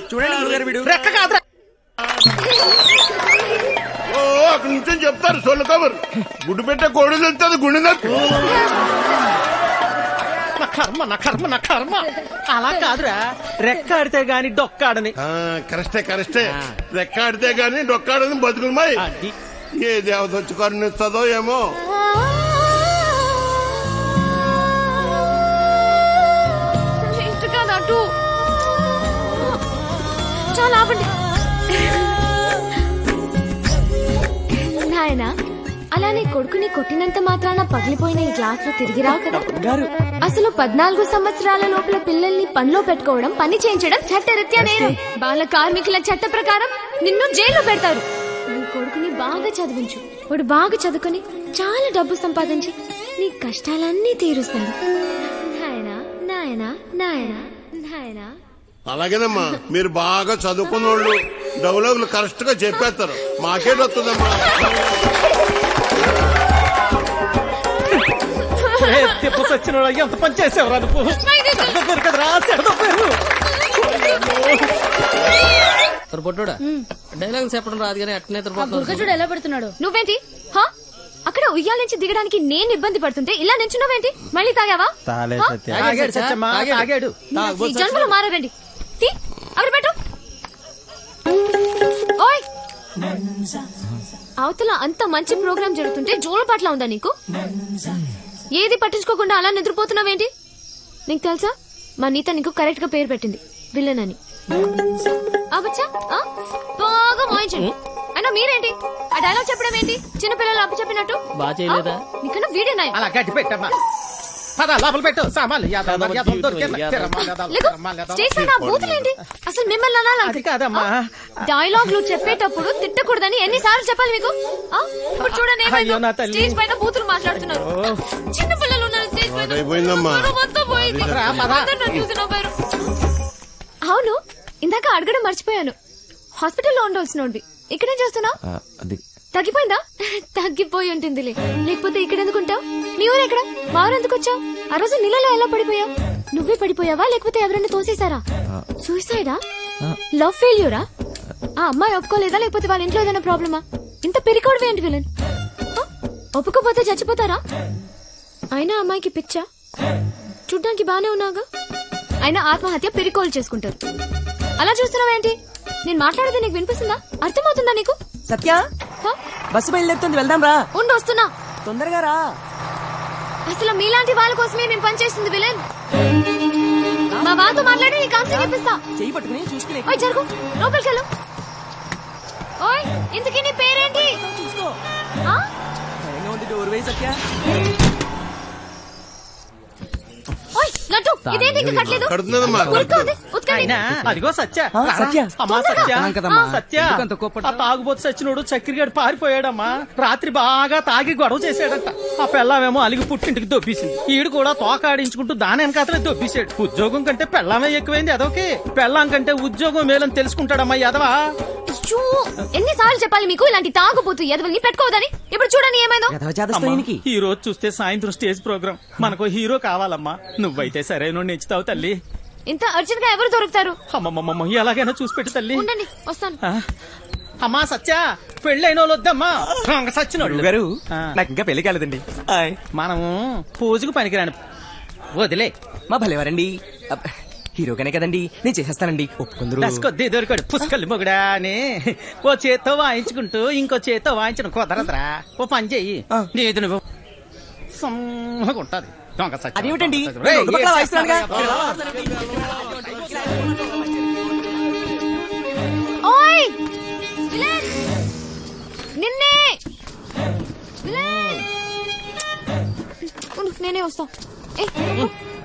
చూడండి రెక్క కాదురా. అక్కడి నుంచి చెప్తారు సొల్లు కబురు. గుడ్డు పెట్టే కోడి వెళ్తుంది గుండె నొప్పి. నా కర్మ అలా కాదురా, రెక్కాడితే గాని డొక్కాడని. కరెక్టే రెక్కాడితే గాని డొక్కాడని బతుకులమాయి. ఏ దేవత వచ్చి కరుణిస్తుందో ఏమో. చాలా ఆపండి నాయనా. అలానే కొడుకుని కొట్టినంత మాత్రాన పగిలిపోయిన ఈ గ్లాస్ లో తిరిగి రావు కదా. అసలు 14 సంవత్సరాల లోపల పిల్లల్ని పనిలో పెట్టుకోవడం, పని చేయించడం చట్టరీత్యా నేరం. బాల కార్మికుల చట్ట ప్రకారం నిన్ను జైల్లో పెడతారు. నీ కొడుకుని బాగా చదివించు. వాడు బాగా చదువుకుని చాలా డబ్బు సంపాదించి నీ కష్టాలన్నీ తీరుస్తాడు. నాయనా నాయనా నాయనా నాయనా. అలాగేనమ్మా, మీరు బాగా చదువుకున్న వాళ్ళు డెవలప్లు కరెక్ట్ గా చెప్పేస్తారు. మాకేటొస్తుందమ్మా. వచ్చిన ఎంత పని చేసేవరా నువ్వు? పొట్టోడా డైలాగ్ చెప్పడం రాదు కానీ అట్నే చూడు ఎలా పెడుతున్నాడు. నువ్వేంటి అక్కడ ఉయ్యాల నుంచి దిగడానికి నేను ఇబ్బంది పడుతుంటే ఇలా నించున్నావేంటి? మళ్ళీ తాగావా? జన్మలో మారారండి. అక్కడ పెట్టు. ఓయ్, అవతల అంత మంచి ప్రోగ్రామ్ జరుగుతుంటే జోలపాట్లా ఉందా నీకు? ఏది పట్టించుకోకుండా అలా నిద్రపోతున్నావేంటి? నీకు తెలుసా, మా నీత నీకు కరెక్ట్ గా పేరు పెట్టింది, విలన్ అని. అవచ్చా బాగా మోయించండి. అయినా మీరేంటి ఆ డైలాగ్ చెప్పడం ఏంటి? చిన్నపిల్లలు అప్పు చెప్పినట్టు. నీకన్నా వీడియో నాయ. అసలు మిమ్మల్ని అనాలి కాదమ్మా. డైలాగులు చెప్పేటప్పుడు తిట్టకూడదని ఎన్నిసార్లు చెప్పాలి మీకు? ఇప్పుడు చూడండి, స్టేజ్ పైన బూతులు మాట్లాడుతున్నారు. చిన్న పిల్లలు ఉన్నారు స్టేజ్ పైన. అవును, ఇందాక అడగడం మర్చిపోయాను. హాస్పిటల్లో ఉండాల్సినోండి ఇక్కడేం చేస్తున్నావు? తగ్గిపోయిందా? తగ్గిపోయి ఉంటుందిలే, లేకపోతే ఇక్కడ ఎందుకుంటావు? నీ ఊరు ఎక్కడ? మా ఊరు ఎందుకు వచ్చావు? ఆ రోజు నీళ్ళలో ఎలా పడిపోయావు? నువ్వే పడిపోయావా లేకపోతే ఎవరైనా తోసేశారా? సూసైడా? లవ్ ఫెయిల్యూరా? ఆ అమ్మాయి ఒప్పుకోలేదా లేకపోతే వాళ్ళ ఇంట్లో ఏదైనా ప్రాబ్లమా? ఇంత పెరికోవడం ఏంటి విలన్? ఒప్పుకోపోతే చచ్చిపోతారా? అయినా అమ్మాయికి పిచ్చా? చూడ్డానికి బానే ఉన్నాగా. అయినా ఆత్మహత్య పెరికోలు చేసుకుంటారు. అలా చూస్తున్నావేంటి? నేను మాట్లాడేది నీకు వినిపిస్తుందా? అర్థమవుతుందా నీకు? సత్య, బస్సు బయలుదేరుతుంది, వెళ్దాం రా. ఉండి వస్తున్నా, తొందరగా రా. అసలు మీలాంటి వాళ్ళ కోసమే మేము పనిచేస్తుంది విలన్. మా వాళ్ళతో మాట్లాడి నీకు ఆన్సర్ చెప్పిస్తా. చెయ్యి పట్టుకుని చూసుకునే. ఓయ్ జరుగు, లోపలికి వెళ్ళు. ఓయ్, ఇంతకీ నీ పేరేంటి? చూసుకో. డోర్ వేయి సత్య. ఓయ్ లడ్డు, ఇదేంటి ఇంకా కట్టలేదు? అదిగో సత్య. అమ్మా సత్య, ఆ తాగుబోతు సచ్చినోడు చక్రిగాడు పారిపోయాడమ్మా. రాత్రి బాగా తాగి గొడవ చేశాడంట. ఆ పెళ్ళామేమో అలిగి పుట్టింటికి దొబ్బేసింది. ఈడు కూడా తోకాడించుకుంటూ దాని వెనకాతలే దొబ్బేశాడు. ఉద్యోగం కంటే పెళ్ళామే ఎక్కువైంది అదొకే. పెళ్ళాం కంటే ఉద్యోగం మేలని తెలుసుకుంటాడమ్మా ఎదవా. ఎన్నిసార్లు చెప్పాలి మీకు ఇలాంటి తాగుబోతు ఎదవల్ని పెట్టుకోవద్దని? ఇప్పుడు చూడండి ఏమైందో. ఈ రోజు చూస్తే సాయంత్రం స్టేజ్ ప్రోగ్రామ్, మనకు హీరో కావాలమ్మా. నువ్వైతే సరైన ఎంచుతావు తల్లి. ఇంత అర్జెంట్ గా ఎవరు దొరుకుతారు? అమ్మమ్మమ్మ, ఎలాగైనా చూసి పెట్టు తల్లి. ఉండండి, వస్తాను. అమ్మా సత్య, పెళ్ళైన వాళ్ళు వద్దమ్మా. సచ్చినోళ్ళు గారు, నాకు ఇంకా పెళ్లి కాలేదండి. మనము పూజకు పనికిరాను, వదిలే. మా భలేవారండి, హీరోగానే కదండి, నేను చేసేస్తానండి. ఒప్పుకుందరు దొరికాడు పుష్కలు మొగుడా అని. ఓ చేత్తో వాయించుకుంటూ ఇంకో చేత్తో వాయించడం కుదరదురా. ఓ పని చెయ్యి, నీది నువ్వు సమ్మగుంటది. అదేమిటండి, నిన్నే నేనే వస్తా.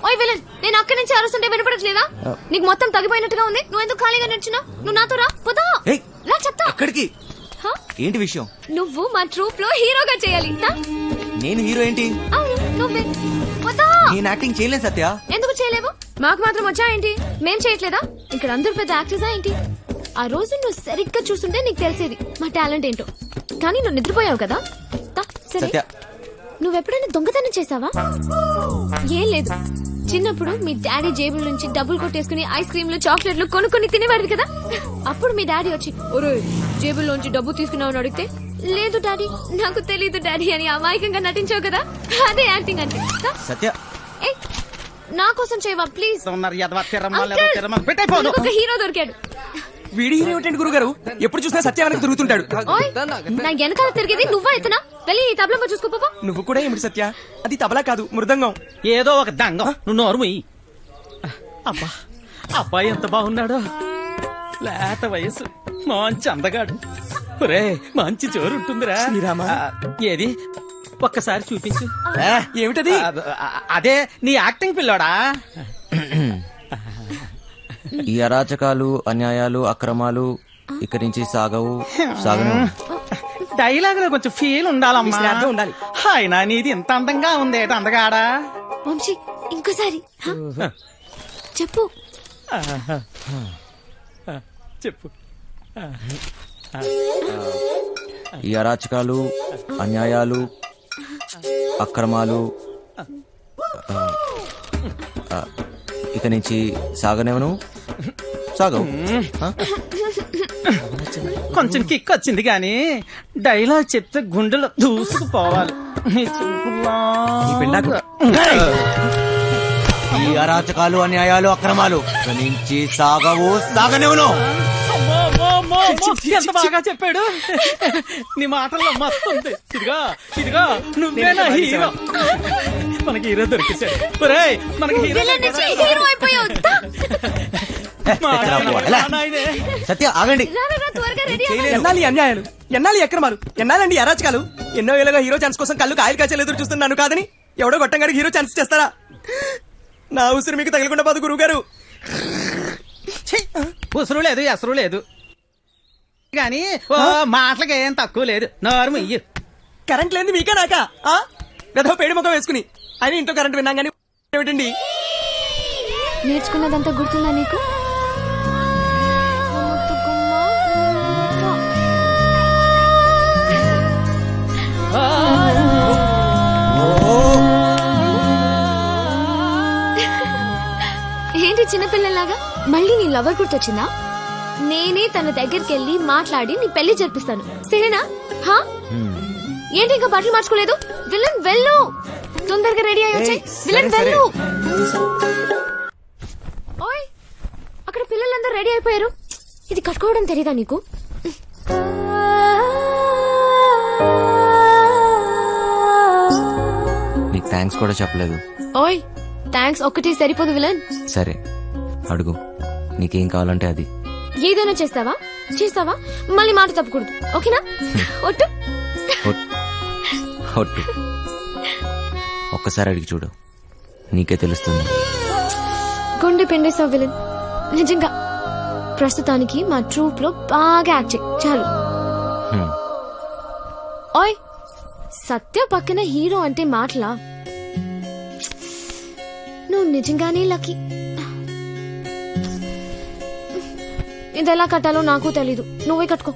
ఓయ్ విలన్, నేను అక్కడి నుంచి అరుస్తుంటే వినపడట్లేదా? నీకు మొత్తం తగ్గిపోయినట్టుగా ఉంది. నువ్వు ఎందుకు ఖాళీగా నిల్చున్నావు? నువ్వు నాతో రా, పోదా రా చెప్తా. ఎక్కడికి? ఏంటి విషయం? నువ్వు మా ట్రూప్ లో హీరోగా చేయాలి. నేను హీరో ఏంటి? అవును నువ్వే. పోదా. నేను యాక్టింగ్ చేయలేను సత్య. ఎందుకు చేయలేవు? మాకు మాత్రం వచ్చా ఏంటి? మేం చేయట్లేదా? ఇక్కడ అందరూ పెద్ద యాక్టర్సా ఏంటి? ఆ రోజు నువ్వు సరిగ్గా చూస్తుంటే నీకు తెలిసేది మా టాలెంట్ ఏంటో. కానీ నువ్వు నిద్రపోయావు కదా. సరే, నువ్వెప్పుడైనా దొంగతనం చేసావా? ఏం లేదు, చిన్నప్పుడు మీ డాడీ జేబుల నుంచి డబ్బులు కొట్టేసుకుని ఐస్ క్రీమ్లు చాక్లెట్లు కొనుక్కొని తినేవాడు కదా. అప్పుడు మీ డాడీ వచ్చి ఒరే జేబుల్లోంచి డబ్బు తీసుకున్నావు అని అడిగితే లేదు డాడీ, నాకు తెలీదు డాడీ అని అమాయకంగా నటించావు కదా. అదే యాక్టింగ్ అంటే. సత్య, నా కోసం చేయవా ప్లీజ్. ఒక హీరో దొరికాడు. వీడి హీరో ఏంటండి గురుగారు? ఎప్పుడు చూసినా సత్యానికి తిరుగుతుంటాడు. నా వెనకాల తిరిగేది నువ్వా ఇతనా? వెళ్ళి ఈ తబలా చూసుకోపో. నువ్వు కూడా ఏమిటి సత్య? అది తబలా కాదు, మృదంగం. ఏదో ఒక దంగం. నువ్వు నోరు మొయ్యి. అబ్బా అబ్బాయి ఎంత బాగున్నాడో. లేత వయసు, మంచి అందగాడు. రే మంచి జోరు ఉంటుందిరా. ఏది ఒక్కసారి చూపించు. ఏమిటది? అదే నీ యాక్టింగ్ పిల్లోడా. ఈ అరాచకాలు, అన్యాయాలు, అక్రమాలు ఇక్కడి నుంచి సాగవు. డైలాగ్ లో కొంచెం ఫీల్ ఉండాలమ్మా. ఉండాలి. అయినా నీది ఇంత అందంగా ఉంది. అందగాడా. వంశీ ఇంకోసారి చెప్పు. చెప్పు. ఈ అరాచకాలు, అన్యాయాలు, అక్రమాలు ఇక నుంచి సాగనేవను. సాగవు. కొంచెం కిక్ వచ్చింది కానీ డైలాగ్ చెప్తే గుండెలో దూసుకుపోవాలి. ఈ అరాచకాలు, అన్యాయాలు, అక్రమాలు ఇక నుంచి సాగవు. సాగనేవను. ఎంత బాగా చెప్పాడు. నీ మాటల్లో మస్తు ఉంది. ఇదిగా నువ్వేనా హీరో. మనకి హీరో దొరికేశాడు. మనకి హీరో సత్య ఆగండి. ఎన్నాలి అన్యాయాలు, ఎన్నాలి అక్రమాలు, ఎన్నాలండి అరాచకాలు. ఎన్నో ఏళ్ళగా హీరో ఛాన్స్ కోసం కళ్ళు కాయలు కాయలు ఎదురు చూస్తున్నాను కాదని ఎవడో గొట్టంగాడికి హీరో ఛాన్స్ చేస్తారా? నా ఉసిరి మీకు తగలకుండా పోదు గురువు గారు. ఉసురు లేదు, ఎసరు లేదు కానీ మాటలకి ఏం తక్కువ లేదు. నోరు ఇయ్యు. కరెంట్ లేదు మీకే నాకా? గదో పేడి ముఖం వేసుకుని ఆయన ఇంట్లో కరెంట్ విన్నాం కానీ ఏమిటండి? నేర్చుకున్నదంతా గుర్తుందా నీకు? ఏంటి చిన్నపిల్లలాగా మళ్ళీ నీ లవర్ గుర్తొచ్చిందా? నేనే తన దగ్గరికి వెళ్ళి మాట్లాడి నీ పెళ్లి జరిపిస్తాను, సరేనా? ఏంటి ఇంకా బట్టలు మార్చుకోలేదు? విలన్ వెళ్ళు, తొందరగా రెడీ అయ్యి వచ్చాయి. విలన్ వెళ్ళు. ఓయ్ అక్కడ పిల్లలందరూ రెడీ అయిపోయారు. ఇది కట్టుకోవడం తెలీదా నీకు? నీకు థ్యాంక్స్ కూడా చెప్పలేదు. ఓయ్ థ్యాంక్స్ ఒక్కటి సరిపోదు విలన్. సరే అడుగు, నీకేం కావాలంటే అది. ఏదైనా చేస్తావా? మళ్ళీ మాట తప్పకూడదు, ఓకేనా? ఒట్టు. ఒక్కసారి అడిగి చూడు, నీకే తెలుస్తుంది. గుండె పిండేసావు విలన్. నిజంగా ప్రస్తుతానికి మా ట్రూప్ లో బాగా యాక్ట్ చేయి చాలు. ఓయ్ సత్య పక్కన హీరో అంటే మాటలా? నువ్వు నిజంగానే లక్కీ. ఇది ఎలా కట్టాలో నాకు తెలీదు, నువ్వే కట్టుకో.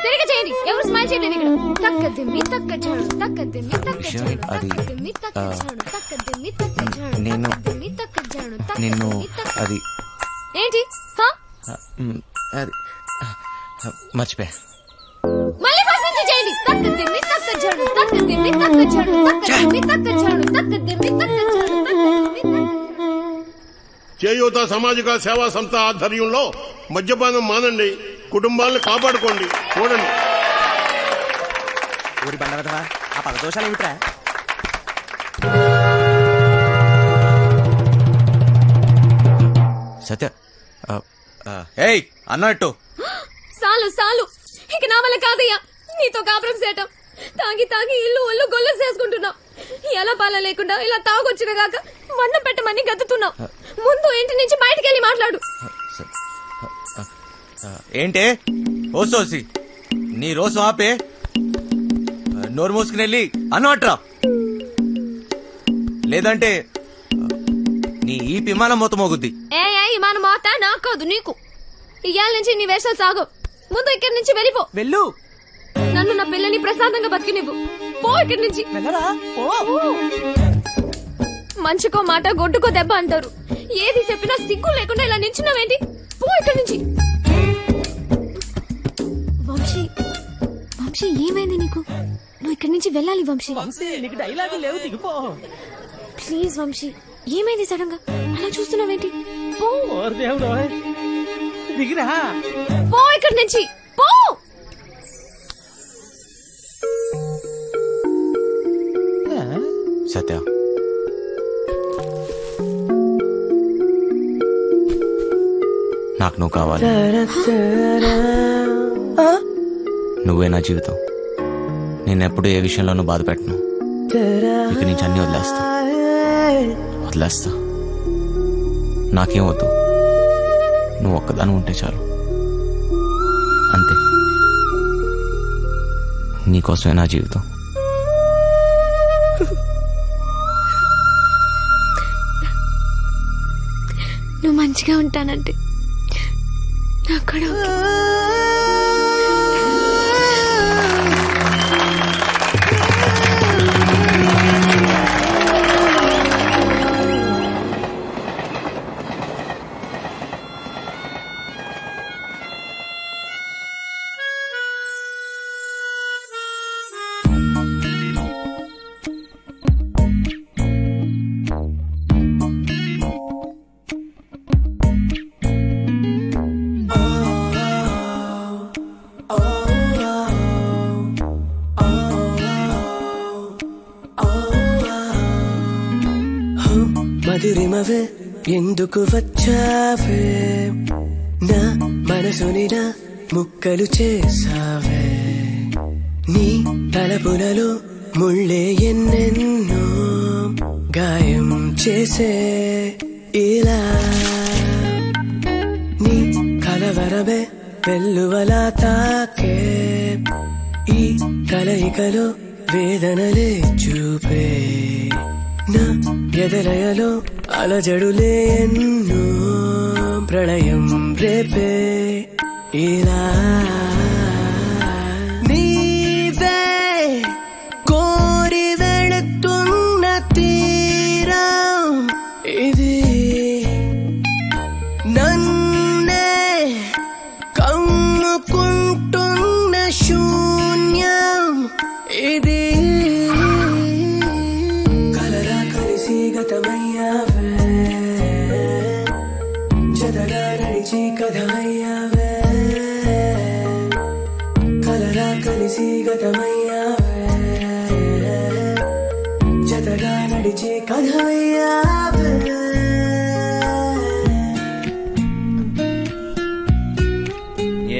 సరిగా చేయండి, ఎవరు స్మైల్ చేయలేదు ఇక్కడ. తక్కదిమ్మి తక్కచాడు, తక్కదిమ్మి తక్కచాడు, తక్కదిమ్మి తక్కచాడు, తక్కదిమ్మి తక్కచాడు, తక్కదిమ్మి తక్కచాడు, నిన్ను అది ఏంటి? అది మర్చిపోయా. మళ్ళీ ఫస్ట్ నుంచి చేయండి. తక్కదిమ్మి తక్కచాడు, తక్కదిమ్మి తక్కచాడు, తక్కదిమ్మి తక్కచాడు, తక్కదిమ్మి తక్కచాడు. చేయూత సామాజిక సేవా సంస్థ ఆధ్వర్యంలో మద్యపానం మానండి, కుటుంబాలను కాపాడుకోండి. చూడండి ఊరి బండవదవా ఆ పదదోషాలు ఏమిట్రా? సత్య ఏయ్ అన్నట్టు సాలు ఇక నా వల్ల కాదయ్యా నీతో కాపురం చేయటం. తాగి ఇల్లు ఒళ్ళు గొల్ల చేసుకుంటున్నావు. ఎలా పాల లేకుండా ఇలా తాగొచ్చిన కాక వన్నం పెట్టమని గతుతున్నావు. ముందు ఇంటి నుంచి బయటికి వెళ్ళి మాట్లాడు. ఏంటే ఓసోసి నీ రోజు ఆపే, నోరు మూసుకుని వెళ్ళి అన్నట్రా, లేదంటే నీ ఈ విమానం మొత్తం మోగుద్ది. విమానం మోత నాకోదు నీకు. ఇవాళ నుంచి నీ వేషాలు సాగు. ముందు ఇక్కడి నుంచి వెళ్ళిపో. వెళ్ళు. నన్ను నా పిల్లని ప్రశాంతంగా బతికినివ్వు. పో ఇక్కడి నుంచి. మంచికో మాట గొడ్డుకో దెబ్బ అంటారు. ఏది చెప్పినా సిగ్గు లేకుండా ఇలా నించున్నావేంటి? పో ఇక్కడి నుంచి. వంశీ వంశీ ఏమైంది నీకు? నువ్వు ఇక్కడి నుంచి వెళ్ళాలి వంశీ. నీకు డైలాగ్ లేవు, దిగిపో ప్లీజ్ వంశీ. ఏమైంది సడన్ గా అలా చూస్తున్నావేంటి? పో. దేవుడు దిగిరా, పో ఇక్కడి నుంచి, పో. సత్య, నాకు నువ్వు కావాలి. నువ్వే నా జీవితం. నేనెప్పుడు ఏ విషయంలోనూ బాధ పెట్టను. ఇక నుంచి అన్ని వదిలేస్తా. నాకేం వద్దు, నువ్వు ఒక్కదాని ఉంటే చాలు. అంతే, నీకోసమే నా జీవితం. నువ్వు మంచిగా ఉంటానంటే నాకు కూడా మధురిమవే ఎందుకు వచ్చావే, నా మనసుని నా ముక్కలు చేసావే. నీ తలపులలో ముళ్ళే ఎన్నెన్నో గాయం చేసే ఇలా. నీ కలవరమే వెల్లువలా తాకే ఈ కలయికలో వేదనలే చూపే. నా ఎదలయలో అలజడులే ఎన్నో ప్రళయం రేపే ఇలా. నీవే కోరి వెళుతున్న తీరం ఇది, నన్నే కమ్ముకుంటున్న శూన్యం ఇది. గతమయ్యావే, జతగా నడిచి కథమయ్యావే. కలరా కలిసి గతమయ్యావే, జతగా నడిచి కథమయ్యావే.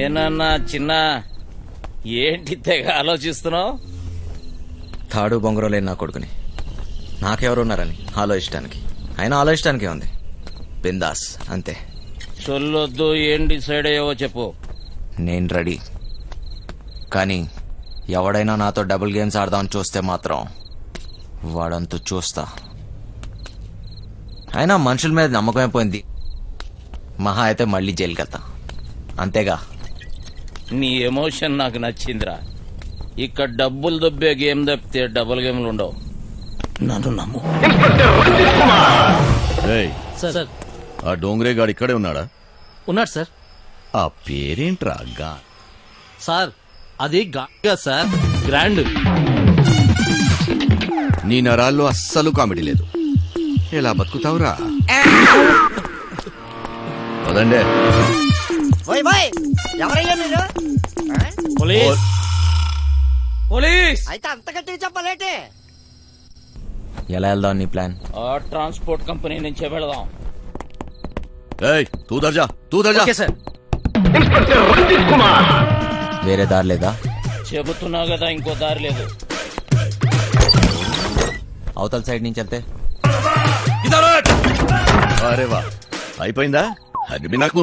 ఏనన్నా చిన్న, ఏంటి తెగ ఆలోచిస్తున్నావు? తాడు బొంగరం లేని నా కొడుకుని నాకెవరున్నారని ఆలోచించడానికి. అయినా ఆలోచించడానికే ఉంది. బిందాస్ అంతే. చొల్లొద్దు, ఏం డిసైడ్ అయ్యావో చెప్పు. నేను రెడీ, కానీ ఎవడైనా నాతో డబుల్ గేమ్స్ ఆడదామని చూస్తే మాత్రం వాడంతూ చూస్తా. అయినా మనుషుల మీద నమ్మకం అయిపోయింది. మహా అయితే మళ్ళీ జైలుకి వెళ్తా, అంతేగా. నీ ఎమోషన్ నాకు నచ్చిందిరా. ఇక్కడ డబ్బులు దొబ్బే గేమ్ తప్పితే డబుల్ గేమ్లు ఉండవు. నన్ను నమ్ము. సార్, ఆ డోంగ్రే గాడు ఇక్కడే ఉన్నాడా? ఉన్నాడు సార్. ఆ పేరేంట్రా? సార్ అది గా సార్, గ్రాండ్. నీ నరాల్లో అస్సలు కామెడీ లేదు. ఎలా బతుకుతావురా? వదండే. ఎవరయ్యా మీరు? పోలీస్ అయితే అంత గట్టిగా చెప్పలేటే. ఎలా వెళ్దాం నీ ప్లాన్? ఆ ట్రాన్స్పోర్ట్ కంపెనీ నుంచే వెళదాం. తూ దర్జా, తూ దర్జా. వేరే దారి లేదా? చెబుతున్నా కదా, ఇంకో దారి లేదు. అవతల సైడ్ నుంచి వెళ్తే. అరే వా, అయిపోయిందా? అది నాకు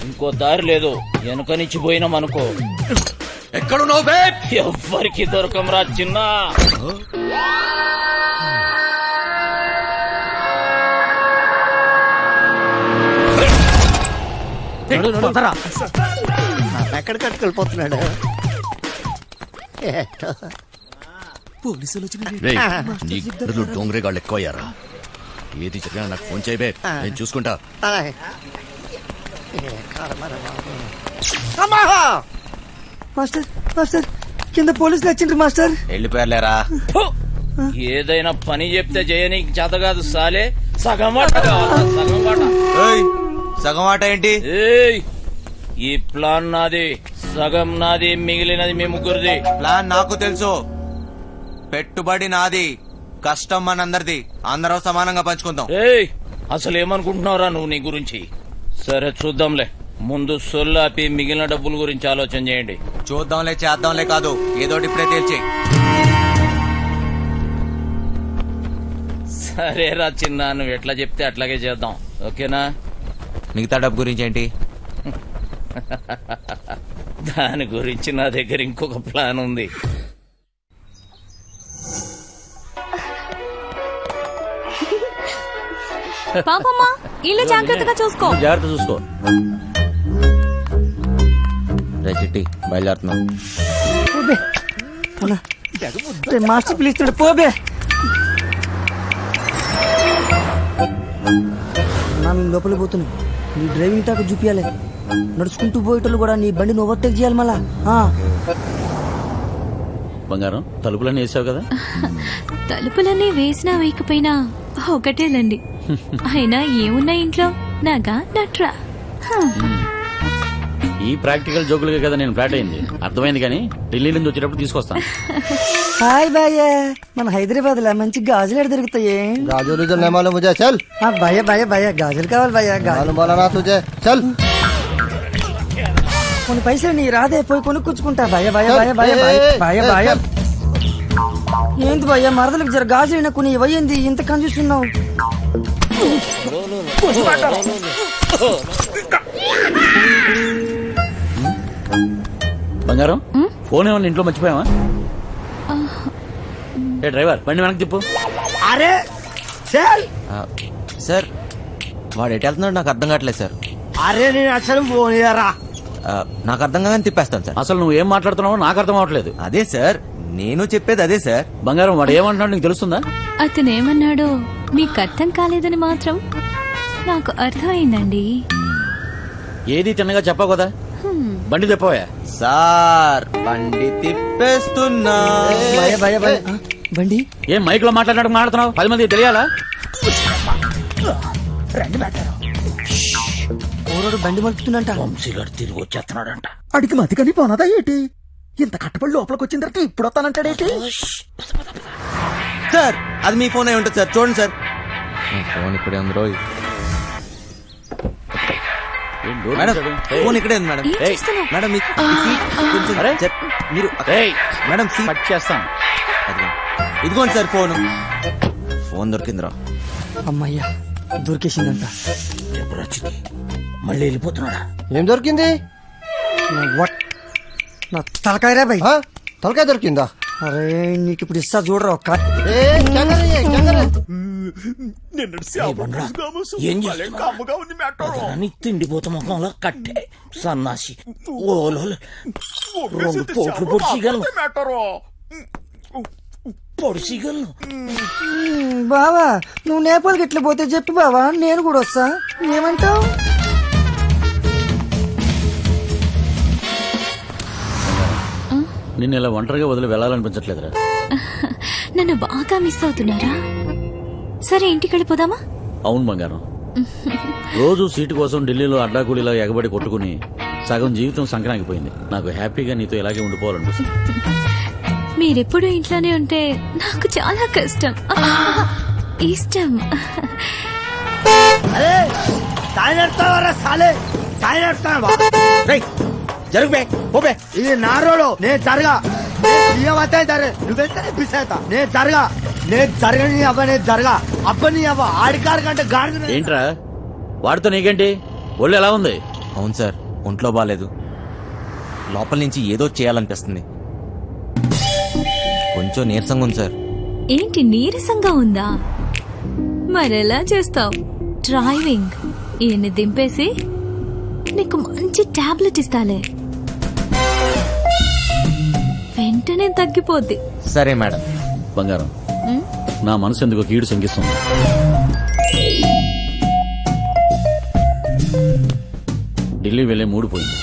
ఇంకో దారి లేదు. వెనుక నుంచి పోయినాం అనుకో. ఎక్కడున్నావు బే? ఎవ్వరికి దొరకంరా చిన్న. ఎక్కడ కట్టుకెళ్ళిపోతున్నాడు? పోలీసులు నీ ఇద్దరు డోంగ్రే గాళ్ళు ఎక్కువయ్యారా? ఏది చెప్పినా నాకు ఫోన్ చేయబే, నేను చూసుకుంటా. మాస్టర్ మాస్టర్ కింద పోలీసులు వచ్చిండ్రు మాస్టర్. వెళ్ళిపోయారులేరా. ఏదైనా పని చెప్తే చేయనీకి చేత కాదు సాలే. సగం వాట కావాలా? సగం వాట. సగం వాట ఏంటి? ఈ ప్లాన్ నాది, సగం నాది, మిగిలినది మీ ముగ్గురిది. ప్లాన్ నాకు తెలుసు. పెట్టుబడి నాది, కష్టం మనందరిది. అందరం సమానంగా పంచుకుందాం. అసలు ఏమనుకుంటున్నావురా నువ్వు నీ గురించి? సరే చూద్దాంలే, ముందు సొల్లాపి మిగిలిన డబ్బుల గురించి ఆలోచన చేయండి. చూద్దాంలే చేద్దాంలే కాదు, ఏదోటి ఇప్పుడే తేల్చి. సరేరా చిన్న, నువ్వు ఎట్లా చెప్తే అట్లాగే చేద్దాం, ఓకేనా? మిగతా డబ్బు గురించి ఏంటి? దాని గురించి నా దగ్గర ఇంకొక ప్లాన్ ఉంది. పాపమ్మా, ఇల్లు జాగ్రత్తగా చూసుకో. జాగ్రత్త చూసుకో. రే చిట్టి, బయలుదేరుతున్నాం. మాస్టర్ పిలుస్తాడు, పోబే. లోపలికి పోతున్నాం. నీ డ్రైవింగ్ టాక్ చూపించాలి. నడుచుకుంటూ పోయేటోళ్ళు కూడా నీ బండిని ఓవర్టేక్ చేయాలి మళ్ళా. బంగారం, తలుపులన్నీ వేసావు కదా? తలుపులన్నీ వేసినా వేయకపోయినా ఒకటేలండి. అయినా ఏమున్నా ఇంట్లో నాగా నట్రా. ఈ ప్రాక్టికల్ జోకులుగా కదా నేను ఫ్లాట్ అయింది, అర్థమైంది. కానీ ఢిల్లీ నుంచి వచ్చేటప్పుడు తీసుకొస్తాను. హాయ్ భయ్య, మన హైదరాబాద్ లో మంచి గాజులు ఎక్కడ దొరుకుతాయి? గాజులు చల్. భయ్య భయ్య భయ్య గాజులు కావాలి భయ్య. చల్. కొన్ని పైసలు నీ రాదే, పోయి కొనుక్కుంటా. భయ భయ భయ భయ భయ భయ. ఏంది భయ్య, మరదలకు జర గాజులు కొన్ని ఇవ్వయింది, ఇంత కన్ఫ్యూస్తున్నావు. బంగారం, ఫోన్ ఏమన్నా ఇంట్లో మర్చిపోయావా? ఏ డ్రైవర్, బండి వెనక్కి తిప్పు. అరే సార్, వాడు ఎటు వెళ్తున్నాడు నాకు అర్థం కావట్లేదు సార్. అరే నేను అసలు పోనీయరా. నాకు అర్థం కాదని తిప్పేస్తాను సార్. అసలు నువ్వు ఏం మాట్లాడుతున్నావో నాకు అర్థం అవట్లేదు. అదే సార్, నేను చెప్పేది అదే సార్. బంగారం, వాడు ఏమంటున్నాడు నీకు తెలుస్తుందా? అతనేమన్నాడో మీకు అర్థం కాలేదని మాత్రం నాకు అర్థమైందండి. ఏది తిన్నగా చెప్పావు కదా. బండి తిప్పవా? సార్, బండి తిప్పేస్తున్నా. బండి ఏం మైక్ లో మాట్లాడుతున్నావు? 10 మంది తెలియాలా? బండి మలుపుతుందంట. వంశీగాడు తిరిగి వచ్చేస్తున్నాడంట. అడిగి మతికని పోనదా ఏంటి? ఇంత కట్టబడి లోపలికి వచ్చిన తర్వాత ఇప్పుడు వస్తానంటాడేంటి? సార్, అది మీ ఫోన్ అయి ఉంటుంది సార్, చూడండి సార్. ఫోన్ ఇక్కడే ఉంది రోయ్. మేడం, ఫోన్ ఇక్కడే ఉంది మేడం. మేడం మీరు మేడం కట్ చేస్తాను. ఇదిగోండి సార్ ఫోన్. ఫోన్ దొరికిందిరా. అమ్మయ్యా, దొరికేసిందంట. మళ్ళీ వెళ్ళిపోతున్నాడా? ఏం దొరికింది? నా తలకాయరా భయ్. తలకాయ దొరికిందా? అరే నీకు ఇప్పుడు ఇస్తా చూడరా ఒక్క. తిండిపోత ముఖంలో కట్టే సన్నాసి ఓలో 2 పోట్లు పొడిచిగలను. బావా, నువ్వు నేపాల్కి ఎట్లా పోతే చెప్పు బావా, నేను కూడా వస్తా. ఏమంటావు? నిన్ను ఇలా ఒంటరిగా వదిలి వెళ్ళాలనిపించట్లేదురా. నన్ను బాగా మిస్ అవుతున్నారా? సరే, ఇంటికి వెళ్ళిపోదామా? అవును బంగారం, రోజు సీటు కోసం ఢిల్లీలో అడ్డాకూలీలా ఎగబడి కొట్టుకుని సగం జీవితం సంక్రాంతిపోయింది. నాకు హ్యాపీగా నీతో ఇలాగే ఉండిపోవాలనిపిస్తుంది. మీరెప్పుడు ఇంట్లోనే ఉంటే నాకు చాలా కష్టం, ఇష్టం. ఇది నా రోడ్, నేను జరగా. నేను జరగా, నేను జరగని అవ్వ, నేను జరగా. అబ్బని అవ్వ ఆడికారు కంటే గాడి. ఏంట్రా వాడితో నీకేంటి? ఒళ్ళు ఎలా ఉంది? అవును సార్, ఒంట్లో బాగాలేదు. లోపల నుంచి ఏదో చేయాలనిపిస్తుంది. కొంచెం నీరసంగా ఉంది సార్. ఏంటి నీరసంగా ఉందా? మరెలా చేస్తావు? డ్రైవింగ్ ఈయన్ని దింపేసి నీకు మంచి టాబ్లెట్ ఇస్తాలే, వెంటనే తగ్గిపోద్ది. సరే మేడం. బంగారం, నా మనసు ఎందుకు కీడు శంకిస్తుంది. ఢిల్లీ వెళ్లే మూడు పోయింది.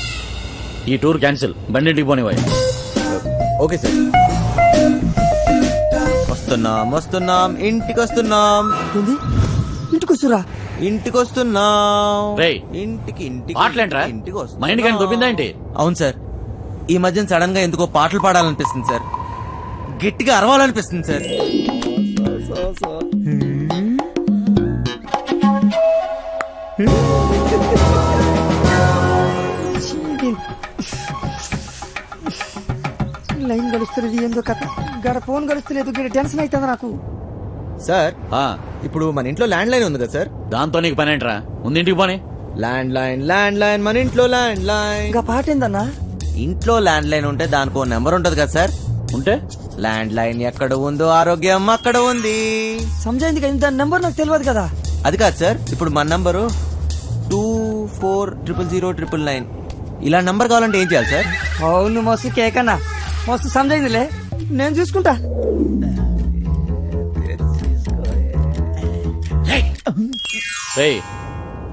ఈ టూర్ క్యాన్సిల్, బండింటికి పోనివ్వాలి. Okay sir. వస్తున్నాం ఇంటికి వస్తున్నాం. ఇంటికి వస్తురా? ఇంటికి వస్తున్నాం. ఇంటికి మైండ్ కానీ దొబ్బిందా ఏంటి? అవును సార్, ఈ మధ్యన సడన్ గా ఎందుకో పాటలు పాడాలనిపిస్తుంది సార్, గట్టిగా అరవాలనిపిస్తుంది సార్. లైన్ గడుస్తున్నది ఏందో కథ, గడ ఫోన్ గడుస్తలేదు, గడ టెన్షన్ అవుతుంది నాకు. సార్ ఇప్పుడు మన ఇంట్లో ల్యాండ్ లైన్ ఉంది కదా సార్, దాంతో నీకు పని ఏంట్రా? ముందు ఇంటికి పోనీ. ల్యాండ్ లైన్ మన ఇంట్లో ల్యాండ్ లైన్. ఇంకా పాట ఏందన్నా? ఇంట్లో ల్యాండ్ లైన్ ఉంటే దానికి నెంబర్ ఉంటది కదా సార్. ఉంటే ల్యాండ్ లైన్ ఎక్కడ ఉందో ఆరోగ్యం అక్కడ ఉంది. సమజైంది కదా, దాని నెంబర్ నాకు తెలియదు కదా. అది కాదు సార్, ఇప్పుడు మన నంబరు 240009. ఇలా నంబర్ కావాలంటే ఏం చేయాలి సార్? అవును మస్తు కేకన్నా, మస్తు సమజైందిలే, నేను చూసుకుంటా.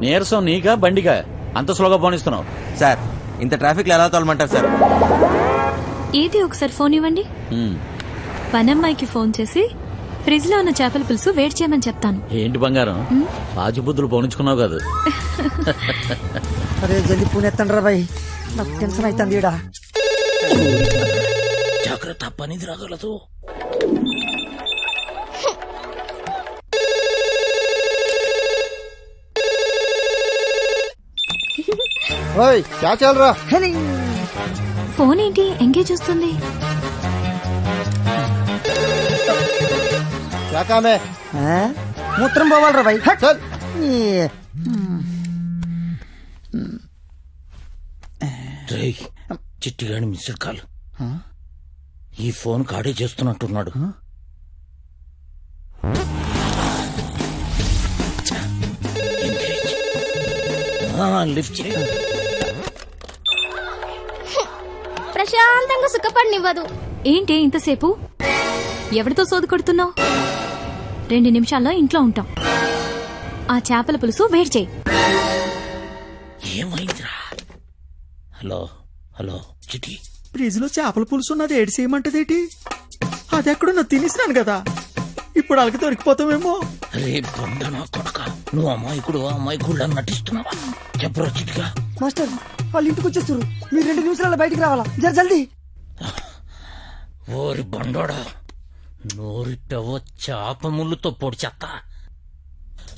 నీరసం నీకా బండికా అంత స్లోగా పోనిస్తున్నావు? సార్ ఇంత ట్రాఫిక్ లో ఎలా తోలమంటారు సార్? ఏది ఒకసారి ఫోన్ ఇవ్వండి. పనమ్మాయికి ఫోన్ చేసి ఫ్రిడ్జ్ లో ఉన్న చేపల పులుసు వేడి చేయమని చెప్తాను. ఏంటి బంగారం, రాజబుద్ధులు పోనించుకున్నావు కాదు? అరే జల్ది పూనెత్తండి రా బాయ్, నాకు టెన్షన్ అవుతుంది ఈడ. జాగ్రత్త, పనిది రాగలదు. ఫోన్ ఏంటి ఎంగేజ్ వస్తుంది? మూత్రం పోవాలరా బాయ్. చిట్టిగాడి మిస్డ్ కాల్. ఈ ఫోన్ కాడే చేస్తున్నట్టున్నాడు. లిఫ్ట్ చేయ. ప్రశాంతంగా సుఖపడినివ్వదు. ఏంటి ఇంతసేపు? ఎవరితో సోది కొడుతున్నావు? 2 నిమిషాల్లో ఇంట్లో ఉంటాం. ఆ చేపల పులుసు వేడి చేయి. ఏమైందిరా? హలో హలో చిటి, ఫ్రిడ్జ్ లో చేపల పులుసు ఉన్నది ఏడు చేయమంటదేటి? అది ఎక్కడున్నా తినేసినాను కదా, ఇప్పుడు అలాగే దొరికిపోతామేమో. అరే బండ నా కొడక, నువ్వు అమాయకుడు అమాయకుడు నటిస్తున్నావా? చెప్పరా చిటిగా. మాస్టర్ వాళ్ళు ఇంటికి వచ్చేస్తారు, మీరు 2 నిమిషాల్లో బయటికి రావాలా, జల్దీ. ఓరి బండోడా, నోరి పెవ చేప ముళ్ళుతో పొడి చెత్త.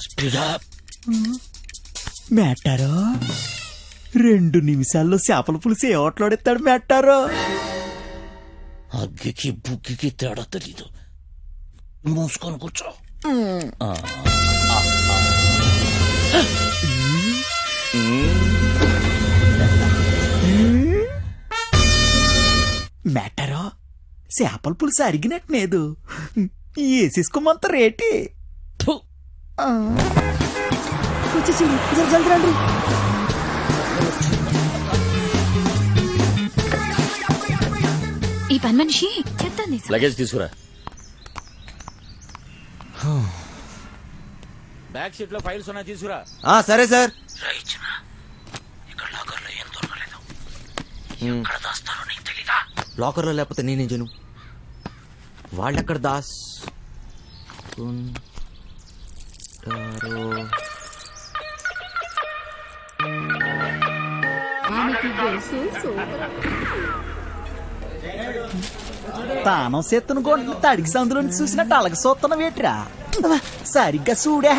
స్పీడా మేటారో 2 నిమిషాల్లో చేపల పులుసు ఏ ఓట్లాడేస్తాడు మేటారో? అగ్గికి బుగ్గికి తేడా తెలీదు. మూసుకొని కూర్చో. మేటారో చేపల పులుసు అరిగినట్టు లేదు, వేసేసుకోమంత రేటి. వచ్చేసింది, జల్దీ రండి. ఈ పని మనిషి చెప్తాను. లగేజ్ తీసుకురా. బ్యాక్ సీట్ లో ఫైల్స్ ఉన్నాయి, తీసుకురా. సరే సార్. ఇక్కడ లాకర్ లో ఏం దొరకలేదు. ఎక్కడ దాస్తారో నీకు తెలీదా? లాకర్ లో లేకపోతే నేనేం చేయను? వాళ్ళెక్కడ దాస్ తానం సెత్తును కొండ తడికి సందులో చూసినట్టు అలాగ సోత్తన వేట్రా, సరిగ్గా చూడే.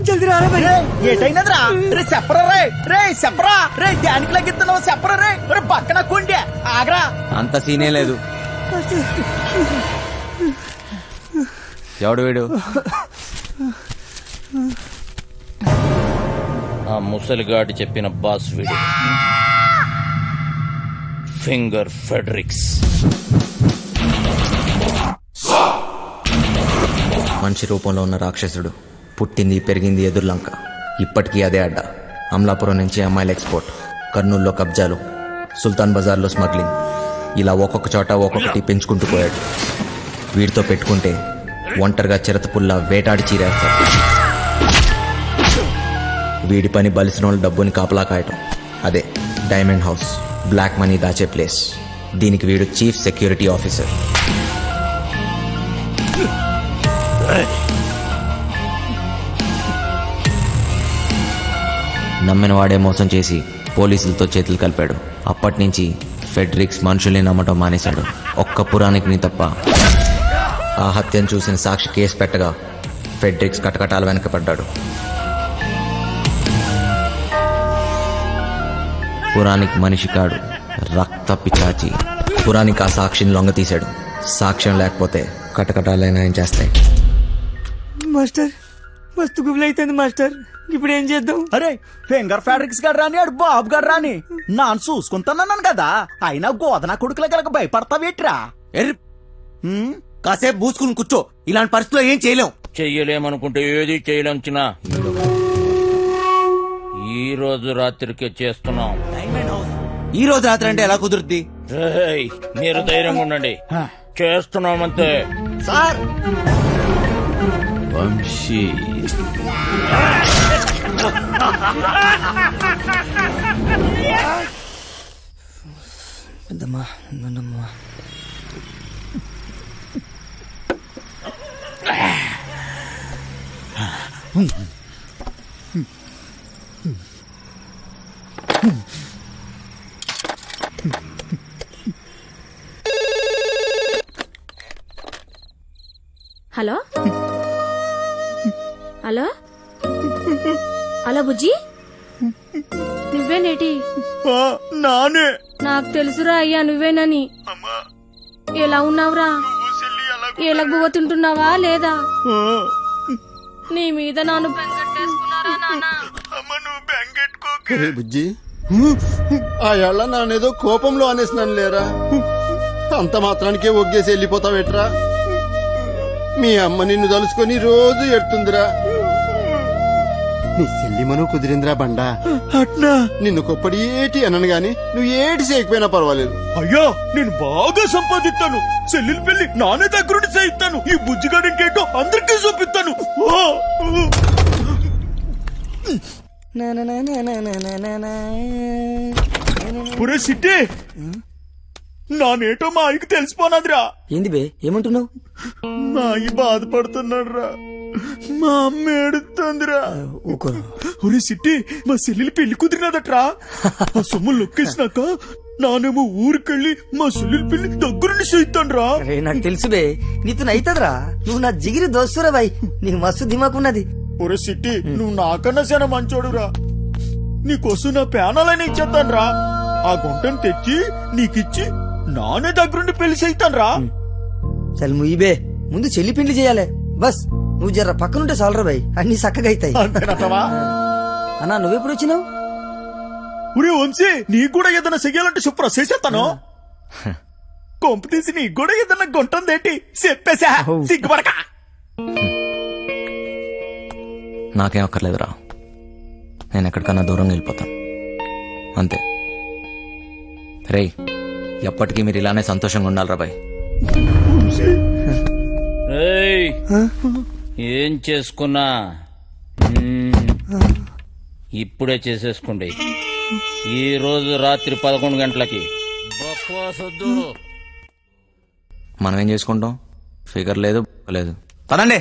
జల్దీ రా బాయ్. ఏటైనదిరా? రే చెప్పరా, రే చెప్పరా, రే దానికి లగిస్తున్నావు చెప్పరా, రే పక్కన కొండే ఆగరా. అంత సీనే లేదు. ఎవడు వీడు? ఆ ముసలిగాడి చెప్పిన బాస్ వీడు, ఫింగర్ ఫెడరిక్స్. మనిషి రూపంలో ఉన్న రాక్షసుడు, పుట్టింది పెరిగింది ఎదుర్లంక, ఇప్పటికీ అదే అడ్డ. అమలాపురం నుంచి అమ్మాయిల ఎక్స్పోర్ట్, కర్నూలులో కబ్జాలు, సుల్తాన్ బజార్లో స్మగ్లింగ్, ఇలా ఒక్కొక్క చోట ఒక్కొక్కటి పెంచుకుంటూ పోయాడు. వీడితో పెట్టుకుంటే ఒంటరిగా చిరతపుల్లా వేటాడి చీరేస్తాడు. వీడి పని బలిసిన వాళ్ళ డబ్బుని కాపలా కాయటం. అదే డైమండ్ హౌస్, బ్లాక్ మనీ దాచే ప్లేస్. దీనికి వీడు చీఫ్ సెక్యూరిటీ ఆఫీసర్. నమ్మిన వాడే మోసం చేసి పోలీసులతో చేతులు కలిపాడు. అప్పటి నుంచి ఫెడ్రిక్స్ మనుషుల్ని నమ్మటం మానేశాడు. ఒక్క పురాణికిని తప్ప. ఆ హత్యను చూసిన సాక్షి కేసు పెట్టగా ఫెడ్రిక్స్ కటకటాల వెనకపడ్డాడు. పురాణిక్ మనిషి కాడు, రక్త పిచాచి. పురాణిక్ ఆ సాక్షిని లొంగ తీశాడు. సాక్ష్యం లేకపోతే కటకటాలైనా ఏం చేస్తాయి. మాస్టర్ మస్తు గుబులు అవుతుంది మాస్టర్. ఇప్పుడు ఏం చేద్దాం? అరే ఫింగర్ ఫ్యాబ్రిక్స్ గడ్ రాని ఆడు బాబు గడ్ రాని నాన్న చూసుకుంటానన్నాను కదా. అయినా గోదన కొడుకుల గలక భయపడతావేట్రా? కాసేపు పూసుకుని కూర్చో. ఇలాంటి పరిస్థితుల్లో ఏం చెయ్యలేమనుకుంటే ఏది చేయలేం చిన్న. ఈ రోజు రాత్రికి చేస్తున్నాం. ఈ రోజు రాత్రి అంటే ఎలా కుదురుద్ది? మీరు ధైర్యంగా ఉండండి, చేస్తున్నామంతే. సార్ వంశీ పెద్దమ్మా నాన్నమ్మా హలో హలో హలో బుజ్జి, నువ్వేనేటి? నానే. నాకు తెలుసురా అయ్యా నువ్వేనని. ఎలా ఉన్నావురా? ఎలగబోతుంటున్నావా లేదా? నీ మీద నాను బెంగట్టేసుకున్నారా నాన్న? బుజ్జి, ఆ ఏళ్ళ నానేదో కోపంలో అనేసినాను లేరా. అంత మాత్రానికే ఒగ్గేసి వెళ్ళిపోతావేట్రా? మీ అమ్మ నిన్ను తలుసుకొని రోజు ఎడుతుందిరా. నీ చెల్లిమను కుదిరిందిరా బండా. అట్నా నిన్ను కొప్పడి ఏటి అనను గాని నువ్వు ఏటి చేయకపోయినా పర్వాలేదు. అయ్యో నేను బాగా సంపాదిస్తాను. చెల్లెలు పెళ్లి నానే దగ్గరుండి చేయిస్తాను. ఈ బుజ్జిగాడు ఇంకేంటో అందరికీ చూపిస్తాను. పురే సిట్టి, నానేటో మా ఆయనకి తెలిసిపోనాదిరా. ఏంది బే ఏమంటున్నావు? మా అయ్య బాధపడుతున్నాడు రా. మా అమ్మ ఏడుతుందిరా. ఒరే సిట్టి, మా చెల్లెలు పెళ్లి కుదిరినదట్రా. ఆ సొమ్ములు నొక్కేసినాక నానేమో ఊరికెళ్ళి మా చెల్లెలు పెళ్లి దగ్గరుండి చేయిస్తాను రా. నాకు తెలుసు బే, నీతో అయితదిరా. నువ్వు నా జిగిరి దోస్తురా బాయ్. నీకు మస్తు దిమాకున్నది. ఒరే సిట్టి, నువ్వు నాకన్నా చాలా మంచోడురా. నీకోసం నా ప్యానాలని ఇచ్చేస్తాను రా. ఆ గుంటను తెచ్చి నీకిచ్చి నానే దగ్గరుండి పెళ్లి చేయిస్తాను రా. చల్ ముయ్యబే, ముందు చెల్లి పెళ్లి చేయాలి. బస్ నువ్వు జర్ర పక్కనుంటే చాలరా బాయ్, అన్ని చక్కగా అవుతాయి. అన్నా నువ్వెప్పుడు వచ్చినావు? ఒరే వంశీ, నీకు కూడా ఏదైనా చెయ్యాలంటే చెప్పురా, చేసేస్తాను. కొంప తీసి నీకు కూడా ఏదైనా గుంటుందేంటి చెప్పేసా? సిగ్గుపడక. నాకేం అక్కర్లేదురా. నేను ఎక్కడికన్నా దూరంగా వెళ్ళిపోతాను అంతే. రేయ్, ఎప్పటికీ మీరు ఇలానే సంతోషంగా ఉండాలిరా బాయ్. ఏం చేసుకున్నా ఇప్పుడే చేసేసుకోండి. ఈ రోజు రాత్రి 11 గంటలకి. మనం ఏం చేసుకుంటాం? ఫిగర్ లేదు లేదు. పదండి.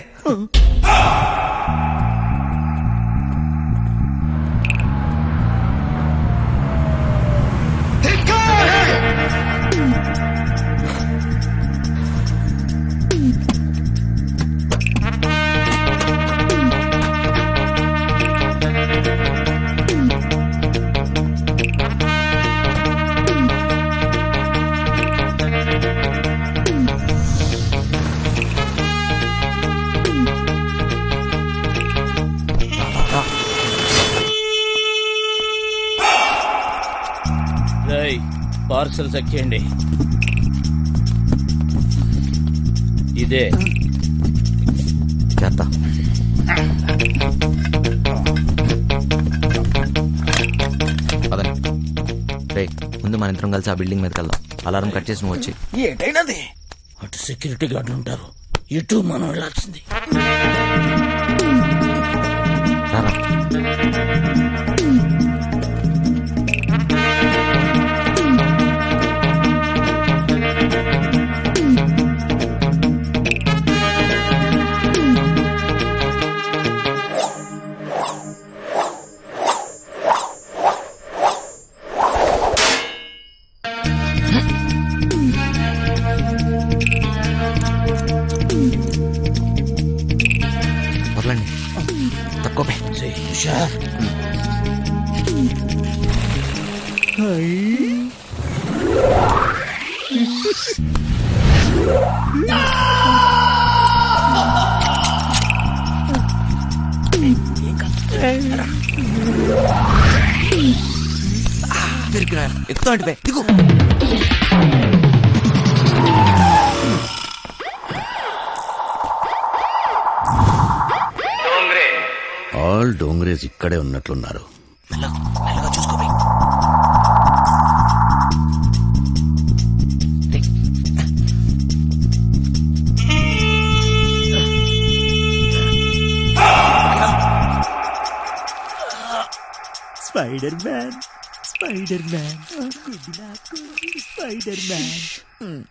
పార్సల్ చెక్ చేయండి. ఇదే చేస్తా. రే, ముందు మన ఇద్దరం కలిసి ఆ బిల్డింగ్ మీదకి వెళ్దాం. అలారం కట్ చేసి నువ్వు వచ్చి. ఏంటైనది? అటు సెక్యూరిటీ గార్డులు ఉంటారు, ఇటు మనం వెళ్ళాల్సింది. రారా. వదలండి తక్కువ ఎక్కుతా అంటే దిగు. ఆల్ డోంగ్రేజ్ ఇక్కడే ఉన్నట్లున్నారు. చూసుకో spider man spider man good నాకు స్పైడర్ మ్యాన్.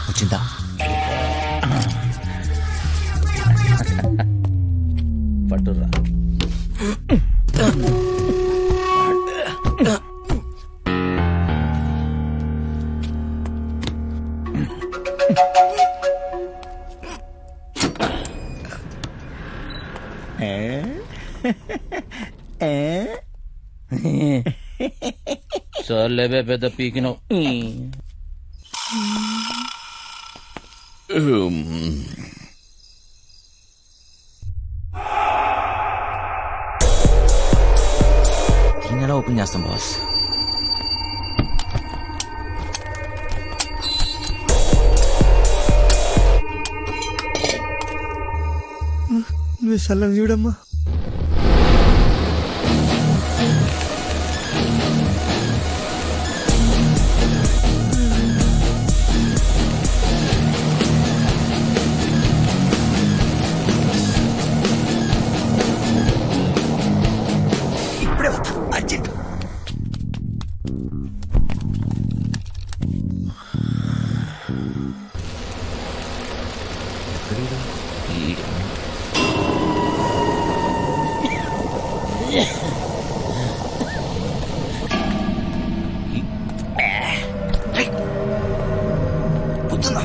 వచ్చిందా? పట్టురా. చాలేబే పెద్ద పీకినావు. దీన్ని ఎలా ఓపెన్ చేస్తాం బాస్? నువ్వు సల్లం చూడమ్మా. ఇప్పుడే వస్తా అర్జెంట్. కూర్చుందా?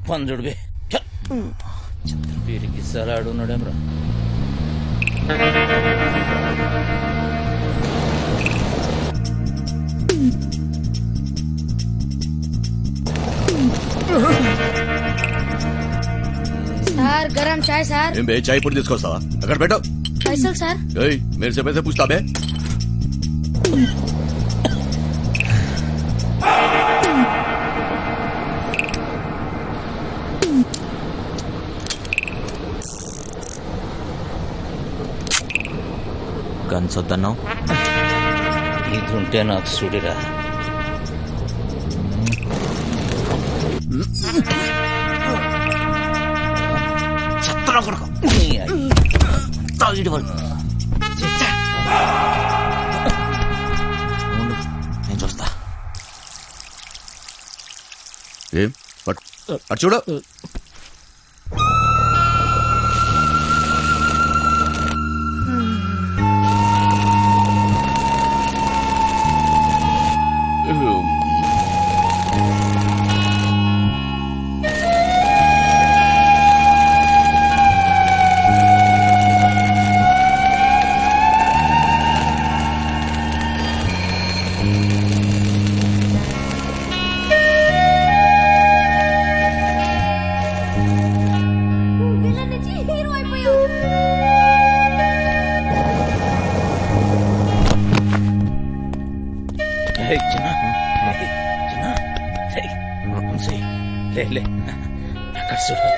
పంజుడు వీరికి సలాడు ఉన్నాడేమ్రా. సార్ గరం చాయ్ సార్. ఏం బే చాయ్ పొడి తీసుకొస్తావా? అక్కడ పెట్టు. పైసలు సార్. ఏయ్ మేరే సే పైసే పూछता बे. గన్స్ వద్దన్నావు. ఇదుంటే నాకు సుడిరా. చెత్తలో కొడుకు తాగిడి వాళ్ళు. నేను చూస్తా. ఏం అటు చూడు. లే అక్కడ చూడు.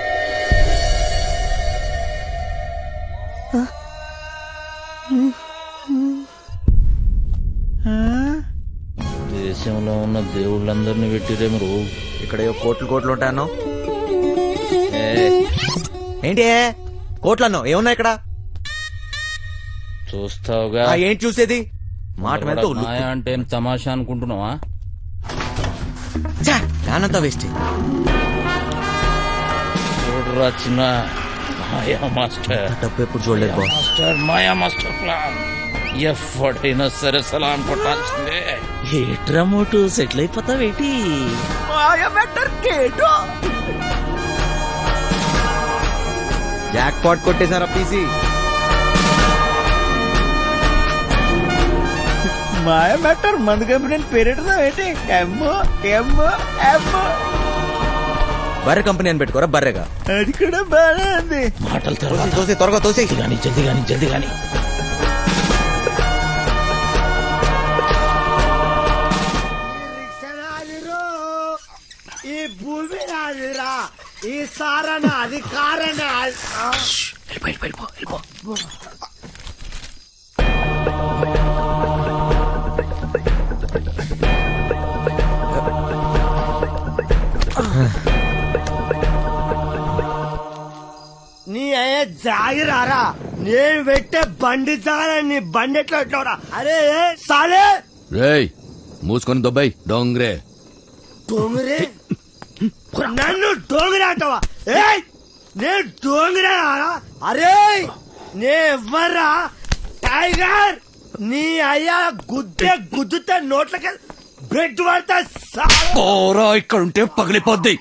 దేశంలో ఉన్న దేవుళ్ళందరినీ పెట్టిరేమో. ఇక్కడ కోట్లు ఉంటాయన్నో. ఏంటి కోట్లు అన్నో? ఏమున్నా ఇక్కడ? చూస్తావుగా. ఏంటి చూసేది? మాట మీద మాయా అంటే ఏం తమాషా అనుకుంటున్నావా? దానంతా వేస్ట్. చూడరా చిన్న మాయా మాస్టర్. డబ్బు ఎప్పుడు చూడలేదు మాస్టర్. మాయా మాస్టర్ ప్లాన్ ఎప్పుడైనా సరే సలాం కొట్టాల్సిందే. ఏట్రా మోటు సెటిల్ అయిపోతావేటి? జాక్ పాట్ కొట్టేశారా పీసీ? మాయ మ్యాటర్ మందు కంపెనీ పేరెడతావేటి? బర్రె కంపెనీ అని పెట్టుకోరా బర్రెగా. అది కూడా బాగా ఉంది. మాటలు త్వరగా తోసే కానీ జల్ది కానీ. ఈ భూమి నాదిరా, ఈ సారణ అధికారణ. వెళ్ళిపో. నీ అయ్యే జాగిరారా, నేను పెట్టే బండి జాగా నీ బండి ఎట్లా పెట్టినవరా? అరే సాలే రేయ్ మూసుకొని దొబ్బాయి డోంగ్రే. డోంగరే? నన్ను డోంగరే అంటావా? నేను డోంగరే? అరే నే ఎవ్వరా టైగర్? నీ అయ్యా గుద్దుతే నోట్లకి బ్రెడ్ పడతా. పోరా ఇక్కడ ఉంటే పగిలిపోద్ది.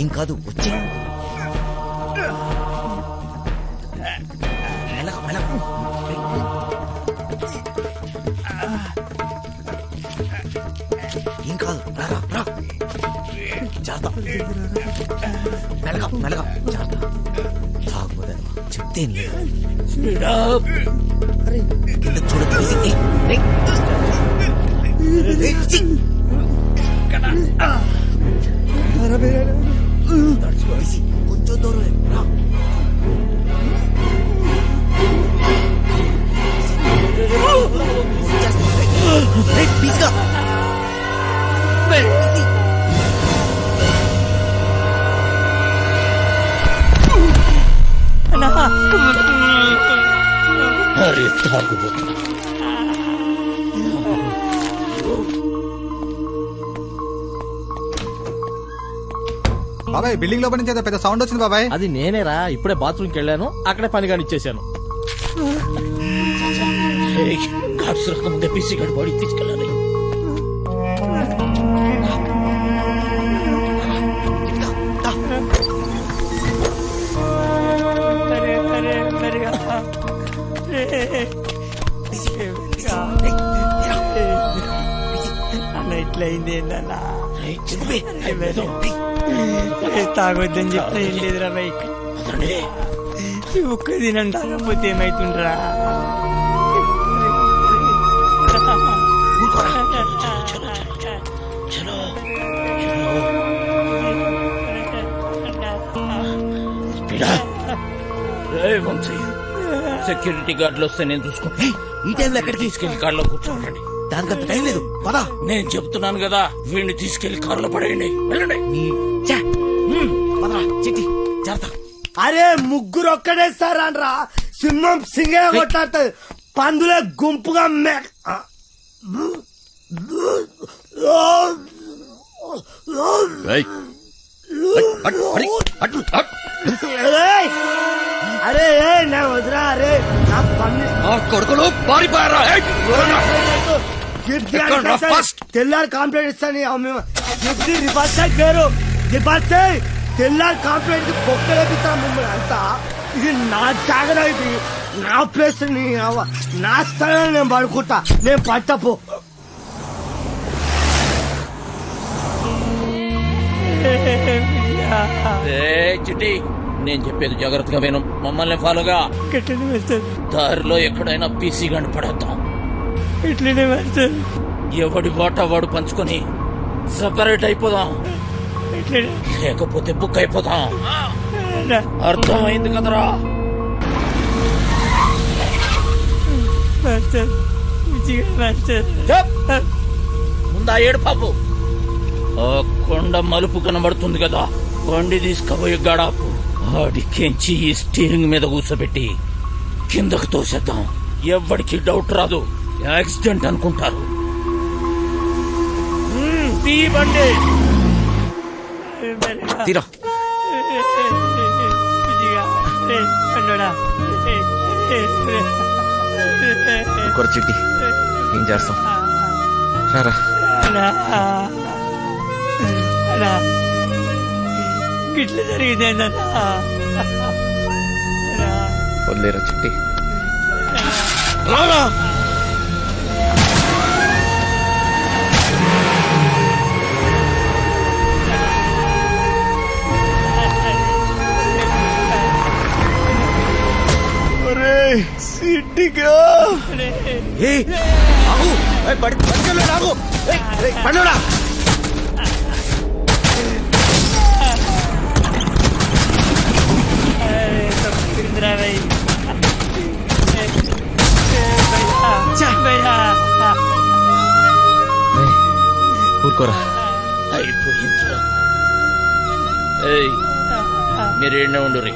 ఏం కాదు వచ్చి ఏం కాదు. మెల్లగా చెప్తే చూడ. కొంచెం దూరం పీస్గా. అరే తాగుబోతున్నా. బాబాయ్ బిల్డింగ్ లోపల నుంచి పెద్ద సౌండ్ వచ్చింది బాబాయ్. అది నేనేరా, ఇప్పుడే బాత్రూమ్కి వెళ్ళాను, అక్కడే పని కానిచ్చేసాను. గాడ్స్ రాకముందే పీసీ గడి బాడీ తీసుకెళ్ళాలి. ఇట్లయింది తాగొద్దని చెప్పిన ఏం లేదురా బైక్. ఒక్క దినం తాగకపోతే ఏమైతుండ్రా? సెక్యూరిటీ గార్డులు వస్తే నేను చూసుకుంటా. ఈ టైంలో ఎక్కడికి తీసుకెళ్లి కార్లో కూర్చోండి. దానికంత టైం లేదు. పదా నేను చెప్తున్నాను కదా, వీడిని తీసుకెళ్లి కారులో పడేయండి. వెళ్ళండి. అరే ముగ్గురు ఒక్కడేస్తారా? సింహం సింగే కొట్లాడుతుంది, పందులే గుంపుగా అరే నా వదిరా. అరే నా కొడుకులు పారిపోయారా? తెల్లారి కాంప్లైంట్ ఇస్తాను. రివర్స్ పేరు రివర్స్ తెల్లారి కాంప్లైంట్ బొక్కలేపిస్తాను మిమ్మల్ని అంతా. ఇది నా జాగ్రత్త, ఇది నా ప్లేస్, నా స్థలం. నేను పడుకుంటా, నేను పట్టపో. చిట్టి నేను చెప్పేది జాగ్రత్తగా విను. మమ్మల్ని ఫాలోగా. దారిలో ఎక్కడైనా పీసీ గంట పడేద్దాం. ఇట్లనే ఎవడి వాటా వాడు పంచుకొని సపరేట్ అయిపోదాం, లేకపోతే బుక్ అయిపోతాం. అర్థమైంది కదరా? ముందా ఏడు పాపు. ఆ కొండ మలుపు కనబడుతుంది కదా, బండి తీసుకుపోయి గడాపు ఆడికెంచి ఈ స్టీరింగ్ మీద కూర్చోబెట్టి కిందకు తోసేద్దాం. ఎవ్వడికి డౌట్ రాదు, యాక్సిడెంట్ అనుకుంటారు. బండి తీరా. ఇంకొక చిట్టి ఏం చేస్తాం? రారా. గిట్ల జరిగిందేందన్నా? వదిలేరా చిట్టి. రారా. సిట్టిగా పండురా. ఊరుకోరా. మీరేనే ఉండు రే,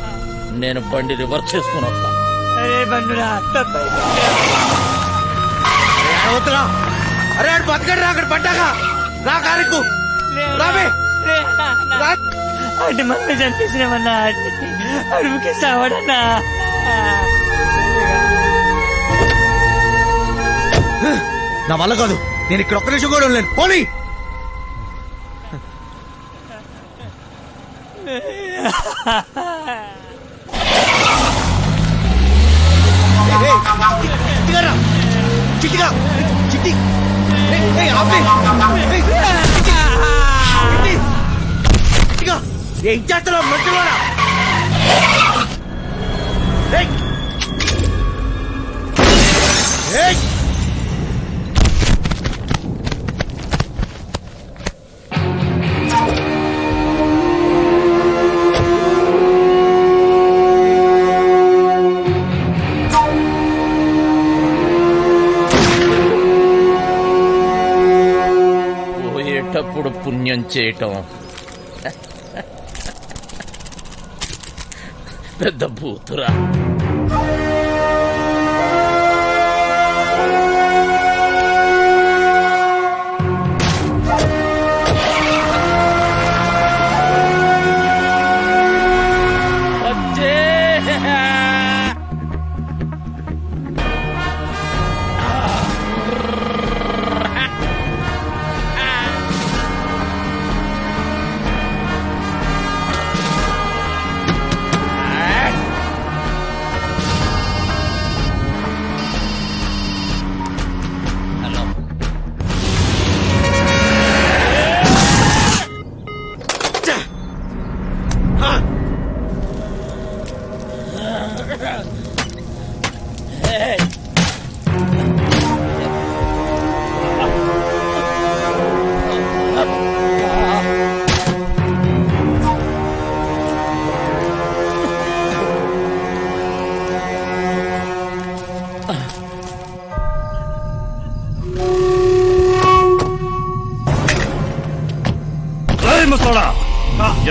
నేను బండి రివర్స్ చేసుకుని వస్తా. అరే బతకడు రా, అక్కడ పడ్డాగా రా కారుకు రావే. అంటే మమ్మీ చంపేసినామన్నా, అడుగుకి సావడన్నా. నా వల్ల కాదు, నేను ఇక్కడ ఒక్క నిమిషం కూడా ఉండలేను. పోనీ చిట్టిగా చిట్టి ఏం చేస్తున్నావు మంచిలోనా? పోయేటప్పుడు పుణ్యం చేయటం పెద్ద భూతురా.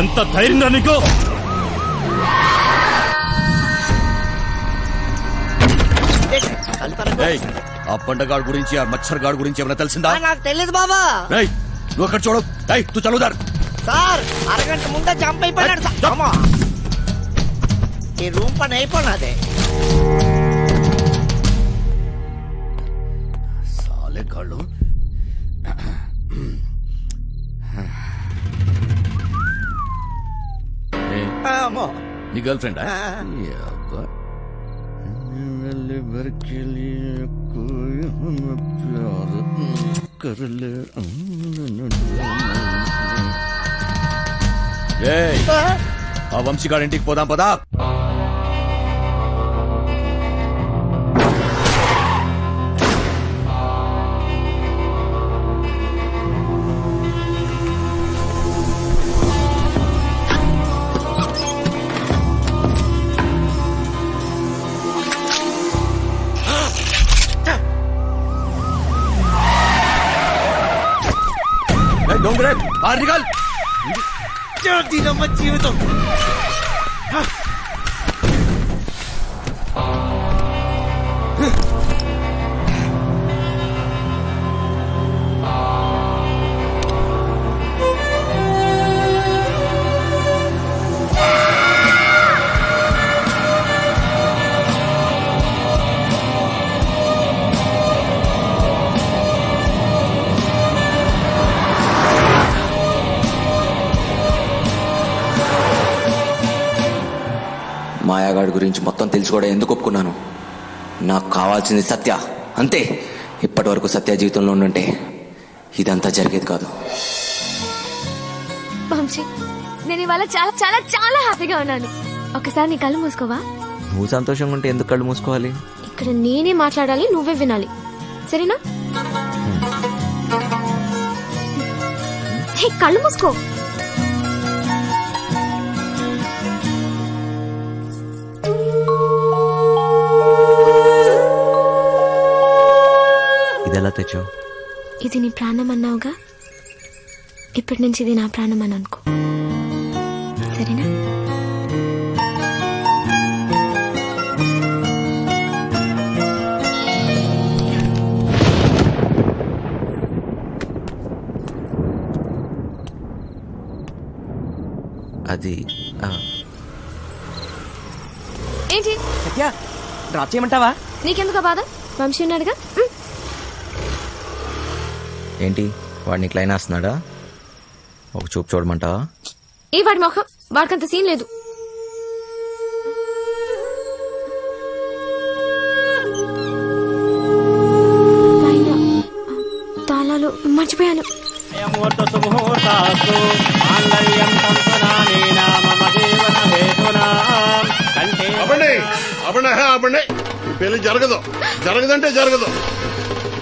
ఎంత ధైర్యం నీకు? ఆ పండగాడు గురించి, ఆ మచ్చర్ గాడు గురించి ఏమైనా తెలిసిందా? నాకు తెలియదు బాబా. నువ్వు అక్కడ చూడు. తూ చదువుదారు సార్, అరగంట ముందే జంప్ అయిపోయినాడు సార్. ఈ రూమ్ పని అయిపోయినదే. సాలే గాళ్ళు. నీ గర్ల్ ఫ్రెండ్? ఆ వంశీగాడి ఇంటికి పోదాం పదా. జీవితం మాయాగాడి గురించి మొత్తం తెలిసి కూడా ఎందుకు ఒప్పుకున్నాను? నాకు కావాల్సింది సత్య, అంతే. ఇప్పటి వరకు సత్య జీవితంలో ఉండుంటే ఇదంతా జరిగేది కాదు. వంశీ, నేను ఇవాళ చాలా చాలా చాలా హ్యాపీగా ఉన్నాను. ఒకసారి నీ కళ్ళు మూసుకోవా? నువ్వు సంతోషంగా ఉంటే ఎందుకు కళ్ళు మూసుకోవాలి? ఇక్కడ నేనే మాట్లాడాలి, నువ్వే వినాలి, సరేనా? హే, కళ్ళు మూసుకో. ఇదెలా తెచ్చావు? ఇది నీ ప్రాణం అన్నావుగా, ఇప్పటి నుంచి ఇది నా ప్రాణం అని అనుకో, సరేనా? అది ఏంటి? సత్య, డ్రాప్ చేయమంటావా? నీకెందుకు బాధ? వంశీ ఉన్నాడుగా. ఏంటి వాడిని క్లైన్ వేస్తున్నాడా? ఒక చూపు చూడమంటావా? ఏ వాడి మొహం, వాడికంత సీన్ లేదు. తాళాలు మర్చిపోయాను. పెళ్లి జరగదు, జరగదంటే జరగదు.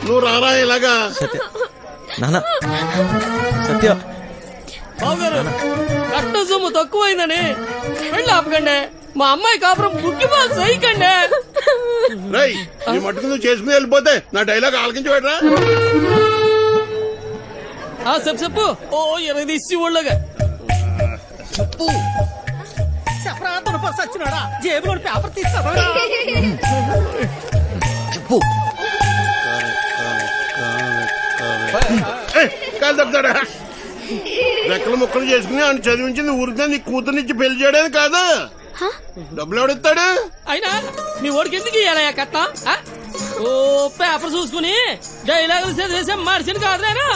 నువ్వు రారా ఇలాగా. నాన్న, సత్య బావగారు, కట్ట సొమ్ము తక్కువైందని పెళ్ళి ఆపకండి. మా అమ్మాయి కాపురం బుక్కి బాగా సైకండి. రై, నీ మట్టుకు నువ్వు చేసుకుని వెళ్ళిపోతే నా డైలాగ్ ఆలకించబెట్రా. చెప్పు చెప్పు. ఓ ఎరగ తీసి ఊళ్ళగా చెప్పు. చెప్పరా దునప సచ్చినాడా, జేబులో పేపర్ తీస్తావా? చెప్పు. కాదు తప్పుతాడా? రెక్కలు ముక్కలు చేసుకుని ఆయన చదివించింది ఊరికే నీ కూతురునిచ్చి పెళ్లి చేయడానికి కాదు. డబ్బులు ఎవడిస్తాడు? అయినా మీ ఓడికి ఎందుకు ఇయ్యాలయ్యా కట్నం? ఓ పేపర్ చూసుకుని డైలాగులు చదివేసే మనిషిని కాదు నేను.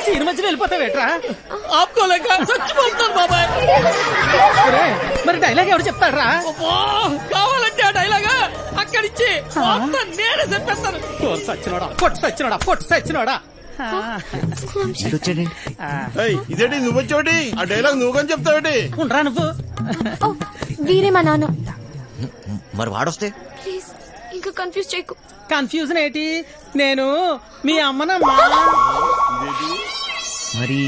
సినిమా వెళ్ళిపోతావేట్రా? ఆపుకోలేక చచ్చిపోతున్నాను బాబాయ్. మరి డైలాగ్ ఎవరు చెప్తాడ్రా? కావాలంటే ఆ డైలాగా అక్కడిచ్చి నేనే చెప్పేస్తాను. సచ్చినోడా, పొట్టు సచ్చినోడా, పొట్టు సచ్చినోడా. ఇదేంటి నువ్వు వచ్చావుటి? ఆ డైలాగ్ నువ్వు కానీ చెప్తావుటి? ఉండరా నువ్వు? వీరే మా నాన్న. మరి వాడొస్తే ప్లీజ్ ఇంకా కన్ఫ్యూజ్ చేయకు. కన్ఫ్యూజన్ ఏంటి? నేను మీ అమ్మనమ్మా. మరి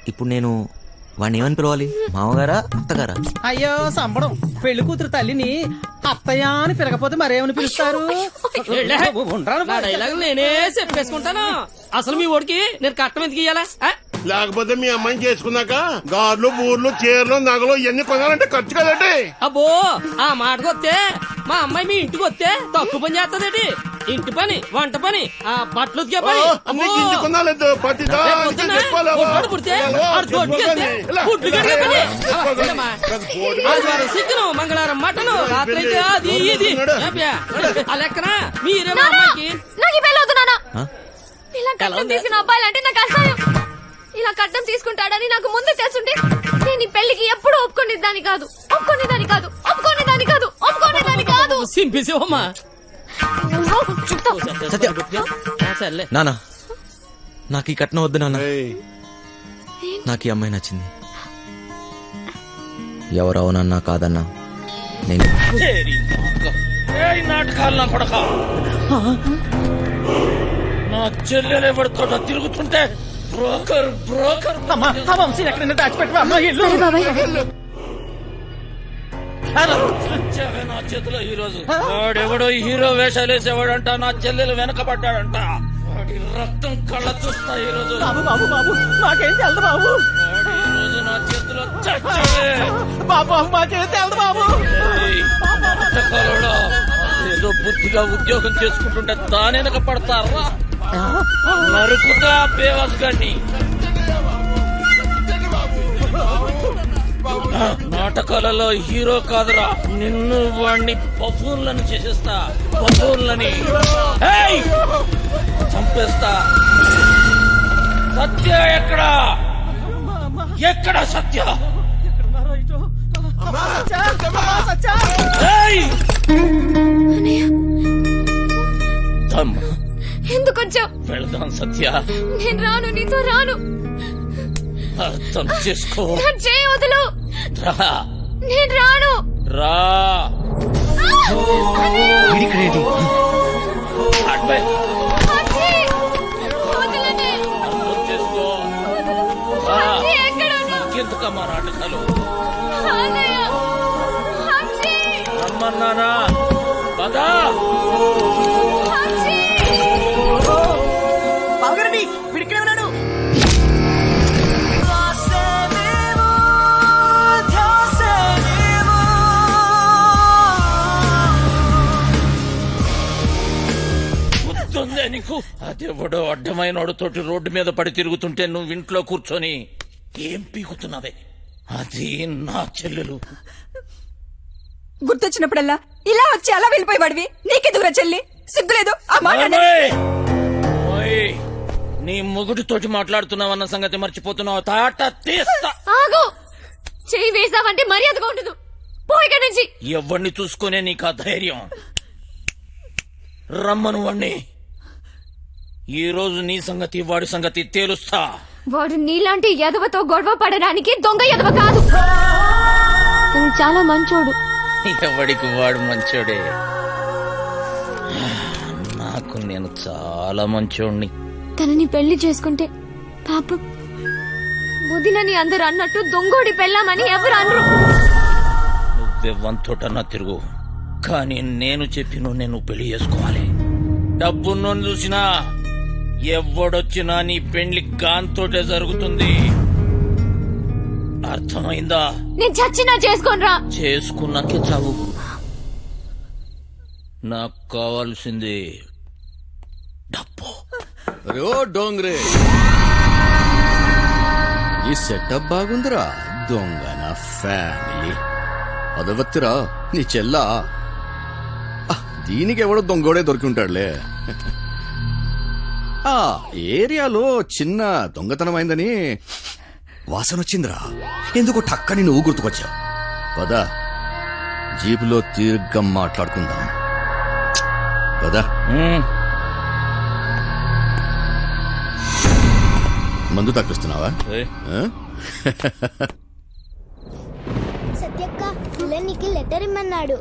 ఇప్పుడు నేను వాడిని ఏమని పిలవాలి? మామగారా, అత్తగారా? అయ్యో సంబడం, పెళ్లి కూతురు తల్లిని అత్తయ్య అని పిలకపోతే మరేమని పిలుస్తారు? డైలాగ్ నేనే చెప్పేసుకుంటాను. అసలు మీ ఓడికి నేను కట్టం ఎందుకు ఇయ్యాలా? లేకపోతే మీ అమ్మాయిని చేసుకున్నాక గార్లు, బూర్లు, చీరలు, నగలు ఇవన్నీ కొనాలంటే ఖర్చు కదండి. అబ్బో, ఆ మాటకు వస్తే మా అమ్మాయి మీ ఇంటికి వస్తే తక్కువ పని చేస్తదేటి? ఇంటి పని, వంట పని, ఆ బట్టలు ఉతికే పని. చికెన్, మంగళవారం మటన్, రాత్రి అయితే అది ఇది. ఆ లెక్కన మీరే మా అమ్మాయికి. నాకు పెళ్ళి వద్దు నాన్న. ఇలా కట్నం తీసుకున్న అబ్బాయిలంటే నాకు అసహ్యం. ఇలా కట్నం తీసుకుంటాడని నాకు ముందే తెలుసుంటే నేను ఈ పెళ్లికి ఎప్పుడు ఒప్పుకునేదాన్ని కాదు. సింపేసేవమ్మా. నానా, నాకు ఈ కట్నం వద్దు నాన్న. నాకు ఈ అమ్మాయి నచ్చింది. ఎవరు అవునన్నా కాదన్నా నేను నాటకాలు నా కొడక. నా చెల్లెలే పడుతుందా తిరుగుతుంటే బ్రోకర్ బ్రోకర్. వంశీ ఎక్కడైనా దాచిపెట్టవా? చచ్చావే నా చేతిలో ఈ రోజు. వాడెవడో హీరో వేషాలు వేసేవాడంట, నా చెల్లెలు వెనకబడ్డాడంట. వాడి రక్తం కళ్ళ చూస్తా ఈ రోజు. బాబు బాబు బాబు మాకేం తెలదు బాబు. ఈ రోజు నా చేతిలో చచ్చావే బాబు. మాకేం తెలదు బాబు. ఏదో బుద్ధిగా ఉద్యోగం చేసుకుంటుంటే దాని వెనక పడతారా? నరుకుతా బేవాస్ గారిని. నాటకాలలో హీరో కాదురా, నిన్ను వాడిని బఫూన్లను చేసేస్తా. బఫూన్లని చంపేస్తా. సత్య ఎక్కడా? ఎక్కడ సత్య? ఎందుకు వచ్చావు? వెళదాం సత్య. నేను రాను, నీతో రాను. అర్థం చేసుకో. వదులు. రా. నేను రాను. రా. ఎందుకమ్మా నాటకాలు? రమ్మన్నానా? పదా. బావగారండి వీడిక్కడే ఉన్నాడు. నీకు అదెవడో అడ్డమైనోడుతోటి రోడ్డు మీద పడి తిరుగుతుంటే నువ్వు ఇంట్లో కూర్చొని ఏం పీకుతున్నావే? అది నా చెల్లెలు. గుర్తొచ్చినప్పుడల్లా ఇలా వచ్చి అలా వెళ్ళిపోయేవాడివి. నీకే దూర చెల్లి సిగ్గులేదు? నీ మొగుడితోటి మాట్లాడుతున్నావన్న సంగతి మర్చిపోతున్నావు. తాట తీస్తా. ఆగు. చెయ్యి వేసావంటే మర్యాదగా ఉండదు. పోయిక నుంచి. ఎవరిని చూసుకునే నీకు ఆ ధైర్యం? రమ్మను వాణ్ణి. ఈ రోజు నీ సంగతి వాడి సంగతి తేలుస్తా. వాడు నీలాంటి ఎదవతో గొడవ పడడానికి దొంగ ఎదవ కాదు. చాలా మంచోడు. ఎవడికి వాడు మంచోడే. నాకు నేను చాలా మంచోడిని. తనని పెళ్లి చేసుకుంటే పాపం వదినని అందరు అన్నట్టు దొంగోడి పెళ్ళామని ఎవరు అనరు. నువ్వెవ్వంతోటన్నా తిరుగు, కానీ నేను చెప్పిన నేను పెళ్లి చేసుకోవాలి. డబ్బున్నోని చూసినా ఎవడొచ్చినా నీ పెళ్లి గాంతోటే జరుగుతుంది. అర్థమైందా? నేను చచ్చినా చేసుకోనరా. చేసుకున్నాకే చావు. నాకు కావాల్సింది డబ్బు. డోంగ్రే, ఈ సెటప్ బాగుందిరా. దొంగ నా ఫ్యామిలీ అదవత్తిరా నీ చెల్లా. దీనికి ఎవడో దొంగోడే దొరికి ఉంటాడులే. ఆ ఏరియాలో చిన్న దొంగతనమైందని వాసన వచ్చిందిరా. ఎందుకో టక్కని నువ్వు గుర్తుకొచ్చావు. పదా జీపులో తీర్ఘం మాట్లాడుకుందాం. పదా. మందు తప్పిస్తున్నావా? సత్యక్క నీకు లెటర్ ఇమ్మన్నాడు.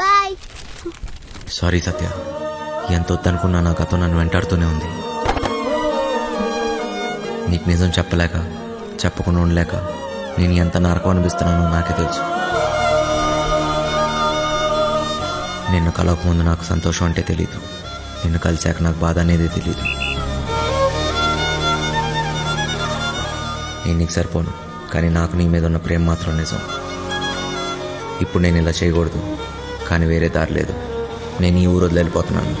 బాయ్. సారీ సత్య, ఎంత వద్దనుకున్నా నా కథ నన్ను వెంటాడుతూనే ఉంది. నీకు నిజం చెప్పలేక చెప్పకుండా ఉండలేక నేను ఎంత నరకం అనిపిస్తున్నానో నాకే తెలుసు. నిన్ను కలవకముందు నాకు సంతోషం అంటే తెలీదు. నిన్ను కలిశాక నాకు బాధ అనేది తెలీదు. నేను నీకు సరిపోను, కానీ నాకు నీ మీద ఉన్న ప్రేమ మాత్రం నిజం. ఇప్పుడు నేను ఇలా చేయకూడదు, కానీ వేరే దారి లేదు. నేను ఈ ఊరు వదిలి వెళ్ళిపోతున్నాను.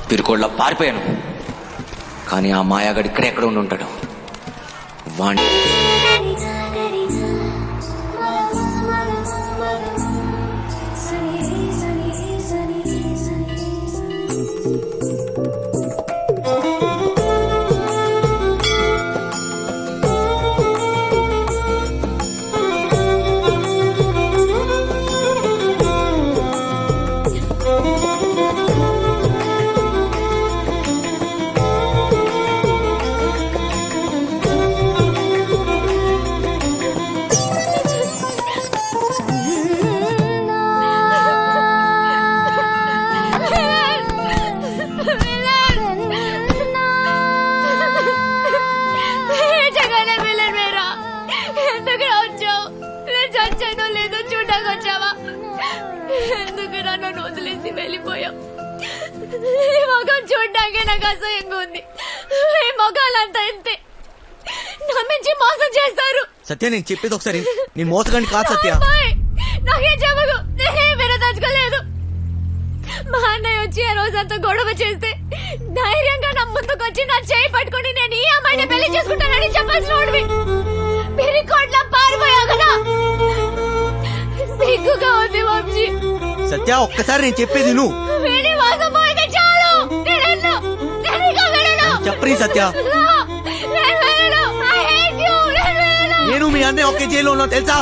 తిరుకోళ్ళ పారిపోయాను, కానీ ఆ మాయాగాడు ఇక్కడెక్కడ ఉండి ఉంటాడు. వాణ్ణి ఈ మొఖం చూడ్డాకే నాకు అసహ్యంగా ఉంది. ఈ మొఖాలంతా ఇంతే, నమ్మించి మోసం చేస్తారు. సత్య నేను చెప్పేది ఒకసారి, నేను మోసగాని కాదు సత్య. నాకేం చెప్పదు, నేనేం వినదలుచుకోలేదు. మా అన్నయ్య వచ్చి ఆ రోజంతా గొడవ చేస్తే ధైర్యంగా నా ముందుకొచ్చి నా చేయి పట్టుకుని నేను ఈ అమ్మాయిని పెళ్లి చేసుకుంటానని చెప్పాల్సినోడివి మీరు కోట్ల పారిపోయావు కదా. సిగ్గుగా ఉంది వంశీ. సత్య ఒక్కసారి నేను చెప్పేది నువ్వు వీడి మోసం పోయితే చాలు. చెప్పరి సత్య, నేను మీ అన్నయ్య ఒకే జైల్లో ఉన్నా తెలుసా?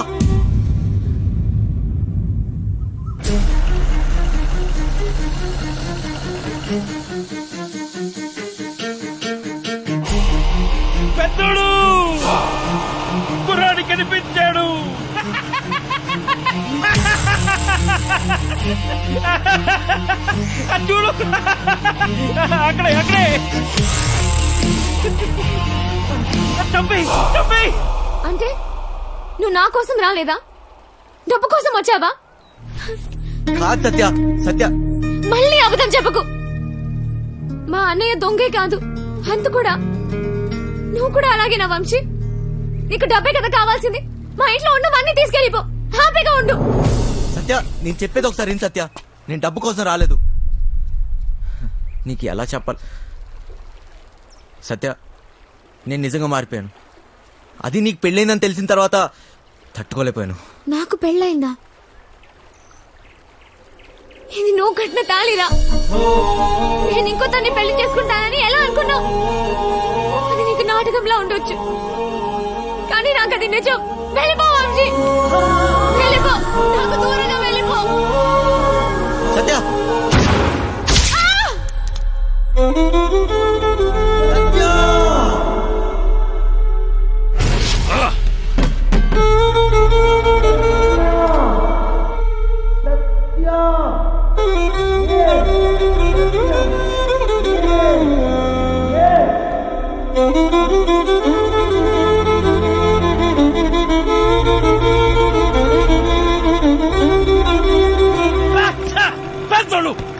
పెద్దోడు కుర్రాడి కనిపించాడు. చూడు అక్కడే అక్కడే చంపి. అంటే నువ్వు నా కోసం రాలేదా, డబ్బు కోసం వచ్చావా? కాదు సత్య, సత్య మళ్ళీ అబద్ధం చెప్పకు. మా అన్నయ్య దొంగే కాదు అంత కూడా. నువ్వు కూడా అలాగేనా వంశీ? నీకు డబ్బే కదా కావాల్సింది. మా ఇంట్లో ఉన్నవన్నీ తీసుకెళ్ళిపో, హ్యాపీగా ఉండు. సత్య నేను చెప్పేది ఒకసారి సత్య, నేను డబ్బు కోసం రాలేదు. నీకు ఎలా చెప్పాలి సత్య, నేను నిజంగా మారిపోయాను. అది నీకు పెళ్ళైందని తెలిసిన తర్వాత తట్టుకోలేకపోయాను. నాకు పెళ్ళైందా? ఇది నువ్వు కట్టిన తాళిరా. నేను ఇంకో తన్ని పెళ్లి చేసుకుంటానని ఎలా అనుకున్నావు? అది నీకు నాటకంలా ఉండొచ్చు, కానీ నాకు అది నిజం. వెళ్ళిపో వంశీ, వెళ్ళిపో, నాకు దూరంగా వెళ్ళిపో. సత్య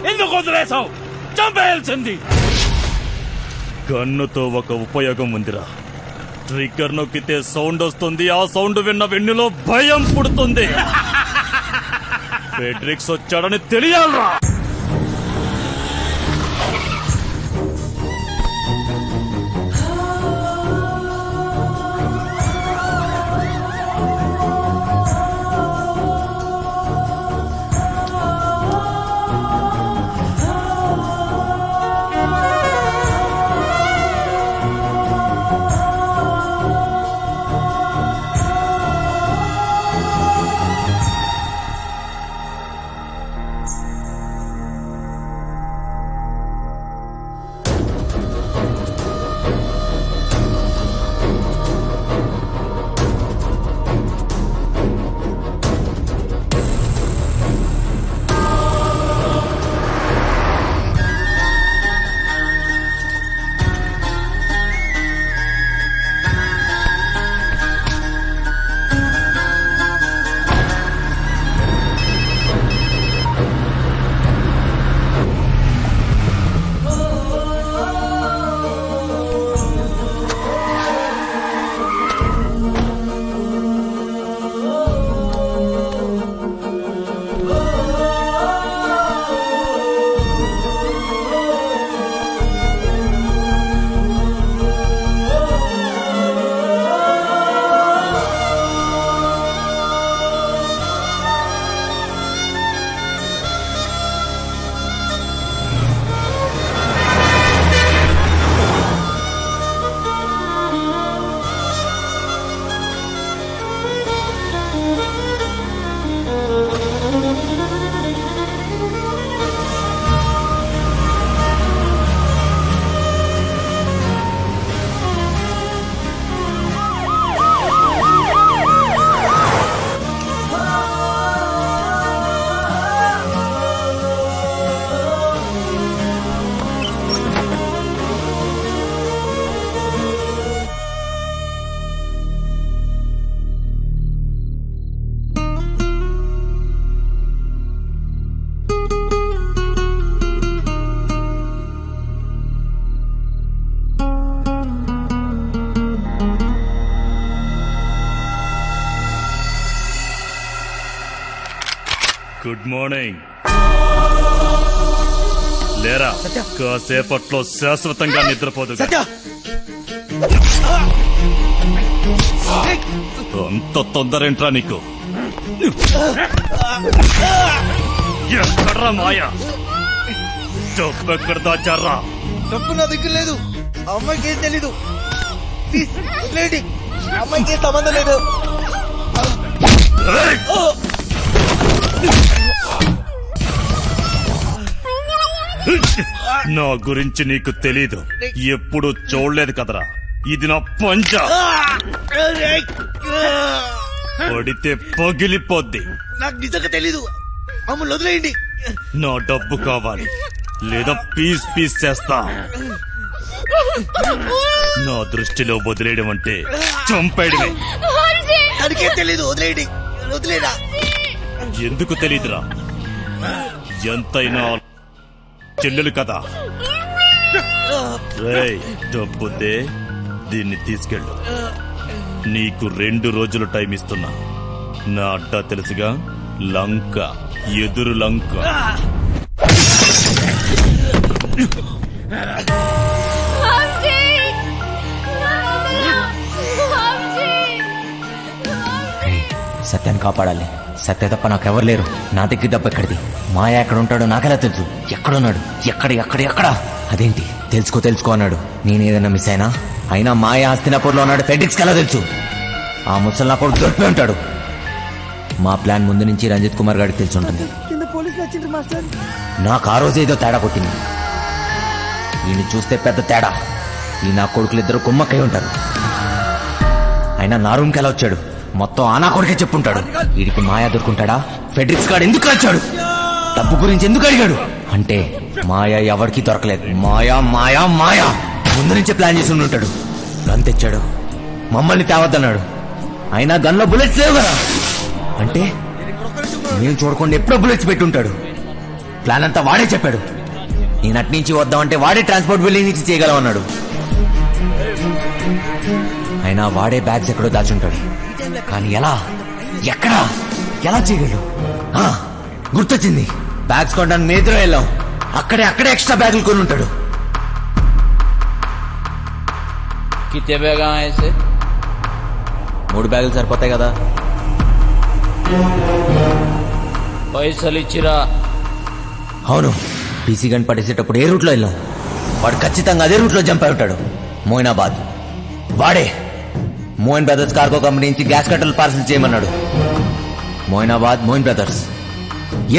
ఎందుకు వదిలేసావు? చంపేయాల్సింది. గన్నుతో ఒక ఉపయోగం ఉందిరా. ట్రిగ్గర్ నొక్కితే సౌండ్ వస్తుంది. ఆ సౌండ్ విన్న వెన్నులో భయం పుడుతుంది. ఫెడ్రిక్స్ వచ్చాడని తెలియాలరా. Good morning. లేరా, కాసేపట్లో శాశ్వతంగా నిద్రపోదు. అంత తొందరేంట్రా నీకు? ఎక్కడ్రా మాయా? డబ్బు ఎక్కడ దాచారా? డబ్బు నా దగ్గర లేదు. అమ్మాయికి ఏం తెలీదు. లేడీ అమ్మాయికి సంబంధం లేదు. నా గురించి నీకు తెలీదు. ఎప్పుడు చూడలేదు కదరా. ఇది నా పంచ. పడితే పగిలిపోద్ది. నాకు నిజంగా తెలీదు. అమ్ములు వదిలేయండి. నా డబ్బు కావాలి, లేదా పీస్ పీస్ చేస్తా. నా దృష్టిలో వదిలేయడం అంటే చంపేయడమే. తనకేం తెలీదు. వదిలేయండి. వదిలేరా. ఎందుకు తెలీదురా? ఎంతైనా చెల్లెలు కదా. రేయ్, డబ్బుతే దీన్ని తీసుకెళ్ళు. నీకు 2 రోజులు టైం ఇస్తున్నా. నా అడ్డా తెలుసుగా, లంక, ఎదురు లంక. సత్యాన్ని కాపాడాలి. సత్య తప్ప నాకెవరు లేరు. నా దగ్గర డబ్బు ఎక్కడిది? మాయా ఎక్కడ ఉంటాడో నాకెలా తెలుసు? ఎక్కడున్నాడు? ఎక్కడ? అదేంటి? తెలుసుకో అన్నాడు. నేనేదన్నా మిస్ అయినా మాయా హస్తినాపూర్లో ఉన్నాడు. ఫెడ్రిక్స్ ఎలా తెలుసు? ఆ ముసలి నా కొడుకు దొరికిపోయి ఉంటాడు. మా ప్లాన్ ముందు నుంచి రంజిత్ కుమార్ గారికి తెలిసి ఉంటుంది. నాకు ఆ రోజు ఏదో తేడా కొట్టింది. ఈయన చూస్తే పెద్ద తేడా. ఈ నా కొడుకులిద్దరు కుమ్మక్కై ఉంటారు. అయినా నా రూమ్కి ఎలా వచ్చాడు? మొత్తం ఆ నా కొడుకే చెప్పుంటాడు. వీడికి మాయా దొరుకుంటాడా? ఫెడ్రిక్స్ గాడు ఎందుకు వచ్చాడు? డబ్బు గురించి ఎందుకు అడిగాడు? అంటే మాయా ఎవరికి దొరకలేదు. మాయా ముందు నుంచే ప్లాన్ చేసి ఉంటాడు. గన్ తెచ్చాడు, మమ్మల్ని తేవద్దన్నాడు. అయినా గన్లో బుల్లెట్స్ లేవు కదా. అంటే నేను చూడకుండా ఎప్పుడో బుల్లెట్స్ పెట్టుంటాడు. ప్లాన్ అంతా వాడే చెప్పాడు. నేను అటు నుంచి వద్దామంటే వాడే ట్రాన్స్పోర్ట్ బిల్డింగ్ నుంచి చేయగలమన్నాడు. అయినా వాడే బ్యాగ్స్ ఎక్కడో దాచుంటాడు. కానీ ఎలా చేయగలడు? గుర్తొచ్చింది. బ్యాగ్స్ కొనడానికి మేద్రో వెళ్ళాం. అక్కడే ఎక్స్ట్రా బ్యాగులు కొని ఉంటాడు. कितने बैग आए ऐसे? 3 బ్యాగులు సరిపోతాయి కదా. పైసలు ఇచ్చిరా? అవును. పీసీ గన్ పట్టేసేటప్పుడు ఏ రూట్లో వెళ్ళాం? వాడు ఖచ్చితంగా అదే రూట్లో జంప్ అయి ఉంటాడు. మోయినాబాద్. వాడే మోయిన్ బ్రదర్స్ కార్గో కంపెనీ నుంచి గ్యాస్ కట్టలు పార్సల్ చేయమన్నాడు. మోయినాబాద్, మోయిన్ బ్రదర్స్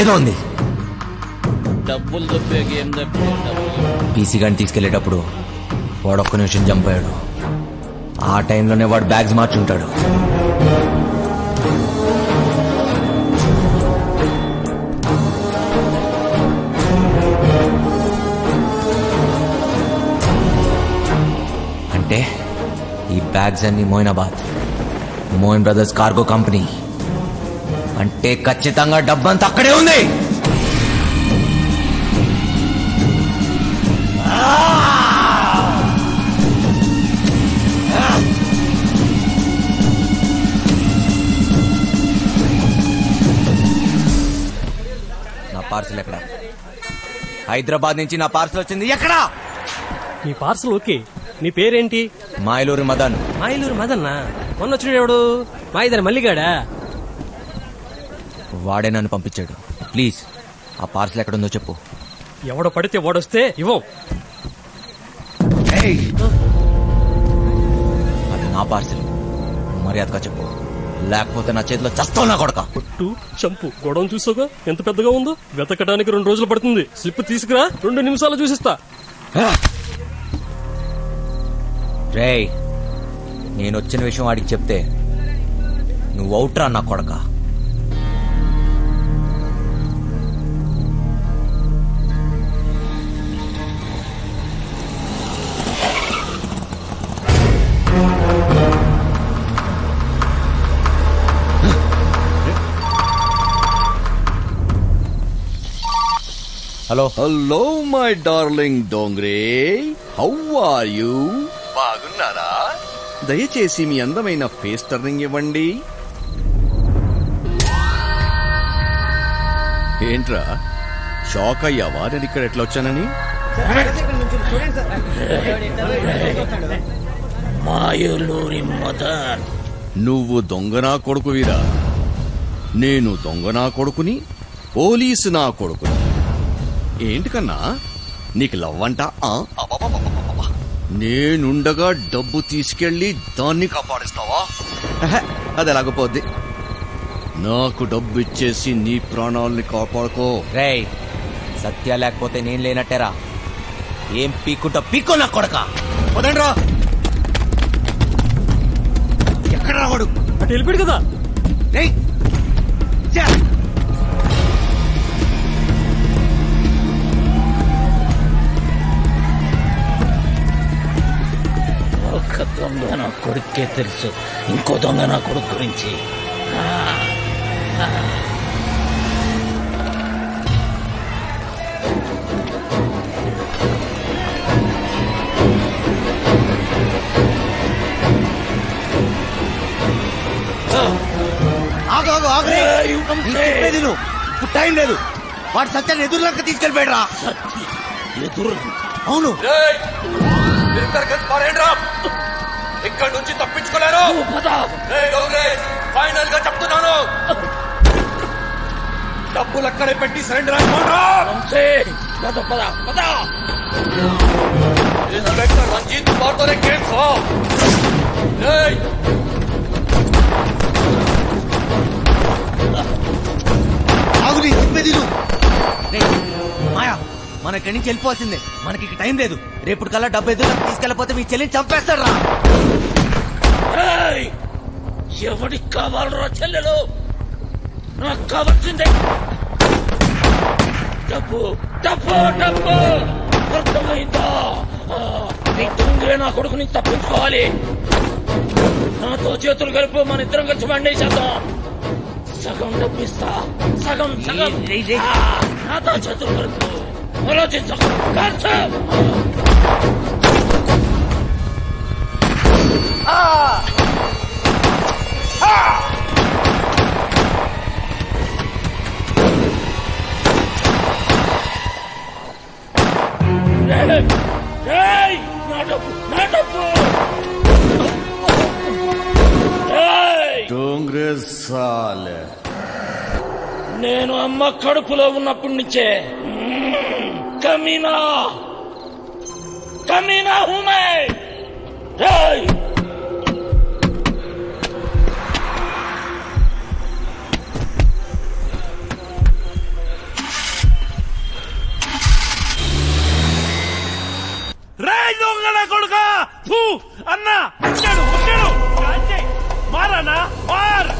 ఏదో ఉంది. డబ్బులు తప్పే గేమ్ తప్పే. పీసీ గన్ తీసుకెళ్లేటప్పుడు వాడు ఒక్క నిమిషం జంప్ అయ్యాడు. ఆ టైంలోనే వాడు బ్యాగ్స్ మార్చుంటాడు. అంటే ఈ బ్యాగ్స్ అన్ని Moinabad, Moin brothers cargo company. అంటే ఖచ్చితంగా డబ్బంతా అక్కడే ఉంది. నా పార్సల్ ఎక్కడ? హైదరాబాద్ నుంచి నా పార్సల్ వచ్చింది. ఎక్కడా? నీ పార్సల్ ఓకే. నీ పేరేంటి? మాయలూరు మదన్. మాయలూరు మదన్నా? మొన్న వచ్చినాడు ఎవడు? మాయిదారి మల్లిగాడా? వాడే నన్ను పంపించాడు. ప్లీజ్ ఆ పార్సల్ ఎక్కడుందో చెప్పు. ఎవడో పడితే వాడొస్తే ఇవ్వం. అది నా పార్సల్. మర్యాదగా చెప్పు, లేకపోతే నా చేతిలో చస్తావు నా కొడక. పొట్టు చంపు. గొడవ చూసాగా ఎంత పెద్దగా ఉందో. వెతకడానికి 2 రోజులు పడుతుంది. స్లిప్ తీసుకురా, 2 నిమిషాలు చూసిస్తా. రేయ్, నేను వచ్చిన విషయం వాడికి చెప్తే నువ్వు అవుట్రా నా కొడక. Hello my darling Dongre, how are you? బాగున్నారా? దయచేసి మీ అందమైన ఫేస్ టర్నింగ్ ఇవ్వండి. ఏంట్రా షాక్ అయ్యావా నేను ఇక్కడ ఎట్లా వచ్చానని? మాయూలూరి మదర్, నువ్వు దొంగనా కొడుకువిరా. నేను దొంగనా కొడుకుని, పోలీసు నా కొడుకుని. ఏంటి కన్నా నీకు లవ్వంట? నేనుండగా డబ్బు తీసుకెళ్లి దాన్ని కాపాడిస్తావా? అది ఎలాగపోద్ది. నాకు డబ్బు ఇచ్చేసి నీ ప్రాణాలని కాపాడుకో. రేయ్, సత్య లేకపోతే నేను లేనట్టేరా. ఏం పీక్కుంటా పీక్కో నా కొడక. వదండ్రా. ఎక్కడ రావాడు? అటు వెళ్ళిపోయాడు కదా. రేయ్ ఒక దొంగ నా కొడుకే తెలుసు, ఇంకో దొంగ నా కొడుకు గురించి. ఇప్పుడు టైం లేదు. వాడు సత్యాన్ని ఎదురులంక తీసుకెళ్ళిపోయాడు. ఎదురు? అవును. ఇక్కడ నుంచి తప్పించుకోలేరు. ఫైనల్ గా చెప్తున్నాను, డబ్బులు అక్కడే పెట్టి సరెండర్ ఇన్స్పెక్టర్ రంజిత్ కుమార్తోనే కేసు. ఆగుని చెప్పేది. మాయా, మన ఇక్కడి నుంచి వెళ్ళిపోవాల్సిందే. మనకి ఇక టైం లేదు. రేపు కల్లా డబ్బు ఎదురు తీసుకెళ్ళిపోతే మీ చెల్లిని చంపేస్తాడు రా. ఎవడికి కావాలరా చెల్లెలు? నాకు కావాల్సిందే డబ్బు, డబ్బు, డబ్బు. అర్థమైందా? నీ దొంగే నా కొడుకుని తప్పించుకోవాలి. నాతో చేతులు కలిపి మన ఇద్దరం కలిసి బండేసేద్దాం. సగం డబ్బిస్తా, సగం సగం. నాతో చేతులు కలిపి ఆలోచించకు. నేను అమ్మ కడుపులో ఉన్నప్పటి నుంచే కమీనా కమీనా హూమే. రేయ్ దొంగల కొడుక! అన్న వచ్చాడు వచ్చాడు. మారానా మార్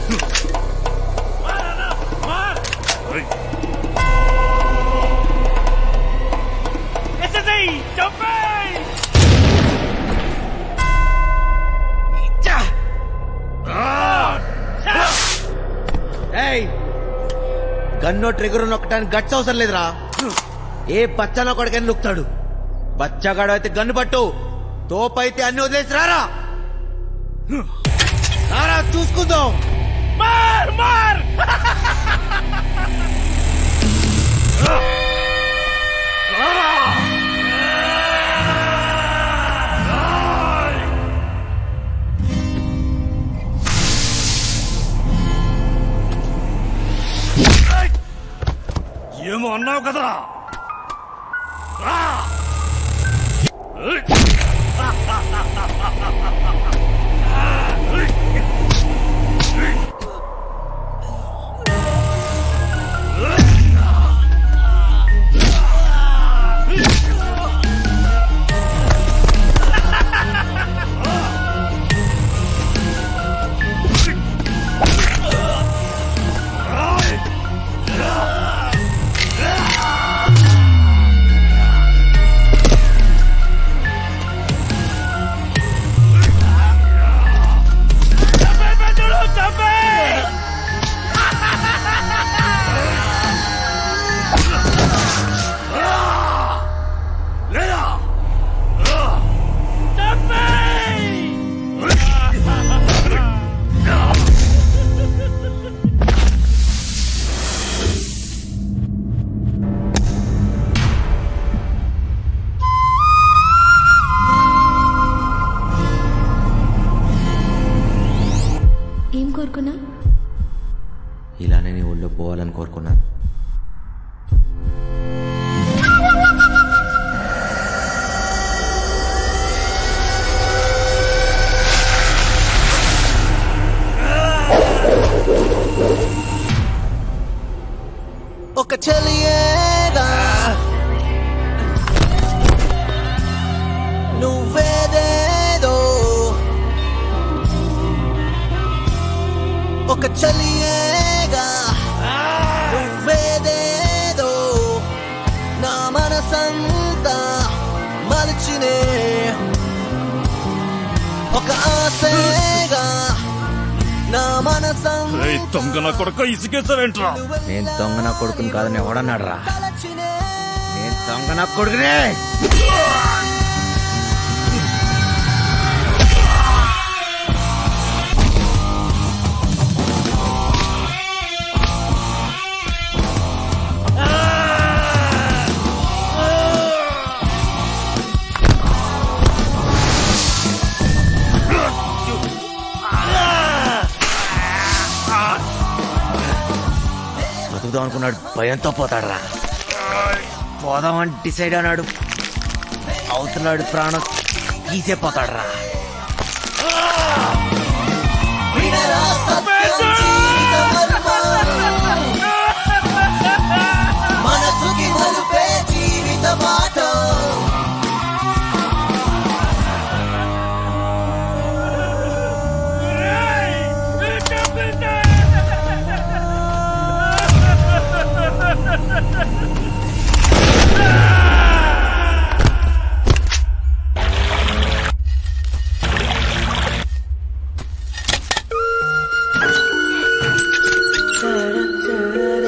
గన్నో ట్రిగర్ నొక్కడానికి గట్స్ అవసరం లేదురా. ఏ బచ్చనో కొడుకని నొక్కుతాడు. బచ్చగాడు అయితే గన్ను పట్టు, తోపైతే అన్ని వదిలేసి రారా. రారా చూసుకుందాం. మార్ మార్ ఏమో అన్నావు కదరా. కోరుకున్నా? ఇలానే నీ ఊళ్ళో పోవాలని కోరుకున్నాను. ఒక చెలియేగా నువ్వేదేదో, ఒక చెలియేగా నువ్వేదేదో, నా మనసంతా మలిచినే ఒక ఆశగా నా మనసంతా. దొంగ నా కొడుకు ఇసుకేసావేంట్రా? నేను దొంగ నా కొడుకుని కాదని ఎవడన్నాడు రా? నేను దొంగ నా కొడుకునే. బతుకుదాం అనుకున్నాడు, భయంతో పోతాడు రా. పోదామని డిసైడ్ అన్నాడు, అవుతున్నాడు ప్రాణం తీసే పోతాడు రా. మనసుకి నలుపే జీవిత మాట.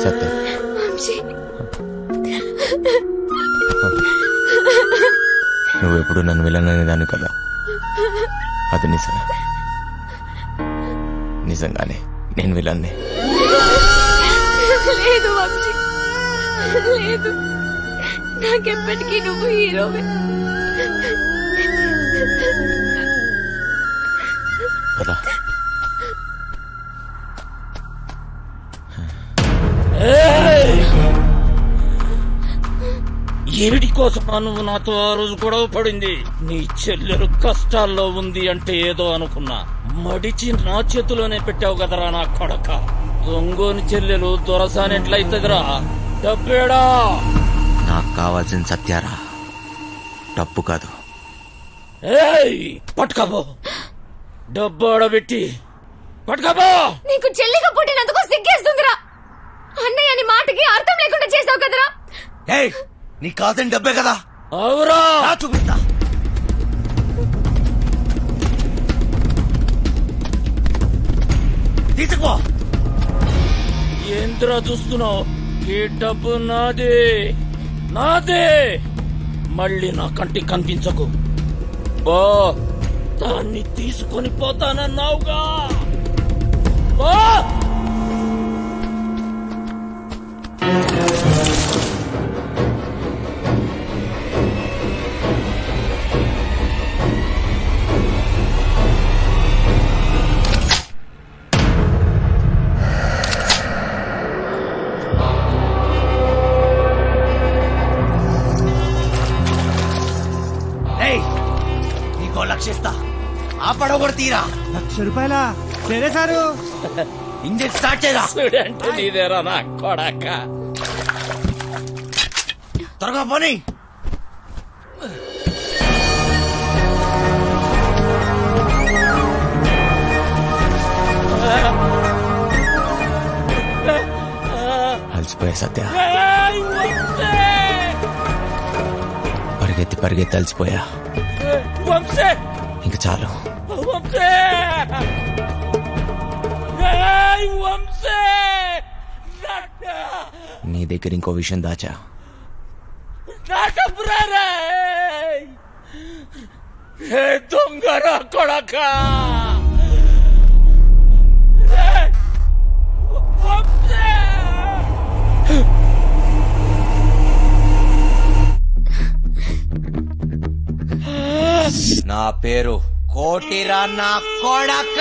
సత్య, నువ్వెప్పుడు నన్ను విలననేదాన్ని కదా, అది నిజమే. నిజంగానే నేను విలన్నే. లేదు వంశీ, లేదు. నాకెప్పటికీ నువ్వు హీరోవే. కదా ఏమిటి కోసం నువ్వు నాతో ఆ రోజు గొడవ పడింది? నీ చెల్లెలు కష్టాల్లో ఉంది అంటే ఏదో అనుకున్నా, మడిచి నా చేతిలోనే పెట్టావు కదరా నా కొడక. దొంగోని చెల్లెలు దొరసానెట్లయితదిరా? డబ్బేడా? నాకు కావాల్సిన సత్యారా, డబ్బు కాదు. పట్టుకోబో, డబ్బు ఆడబెట్టి పట్టుకోబో. నీకు చెల్లిగా పుట్టినందుకు సిగ్గేస్తుందిరా. అన్నయ్య అని మాటకి అర్థం లేకుండా చేసావు కదరా. నీ కాదని డబ్బే కదా. అవురా, చూపిస్తా. తీసుకో. ఏంద్రా చూస్తున్నావు? ఈ డబ్బు నాదే, నాదే. మళ్ళీ నా కంటికి కనిపించకు. బా, దాన్ని తీసుకొని పోతానన్నావుగా. బా. నీకో లక్షిస్తా, ఆ పడవ కూడా తీరా. ₹1,00,000 సరే సారు. ఇంజిన్ స్టార్ట్ చేయరా. స్టూడెంట్ నీదేరా నా కొడక. త్వరగా పోనీ. అలసిపోయా సత్య, పరిగెత్తి పరిగెత్తి అలసిపోయా. ఇంక చాలు. నీ దగ్గర ఇంకో విషయం దాచా. దొంగరా కొడక. నా పేరు కోటిరా నా కొడక.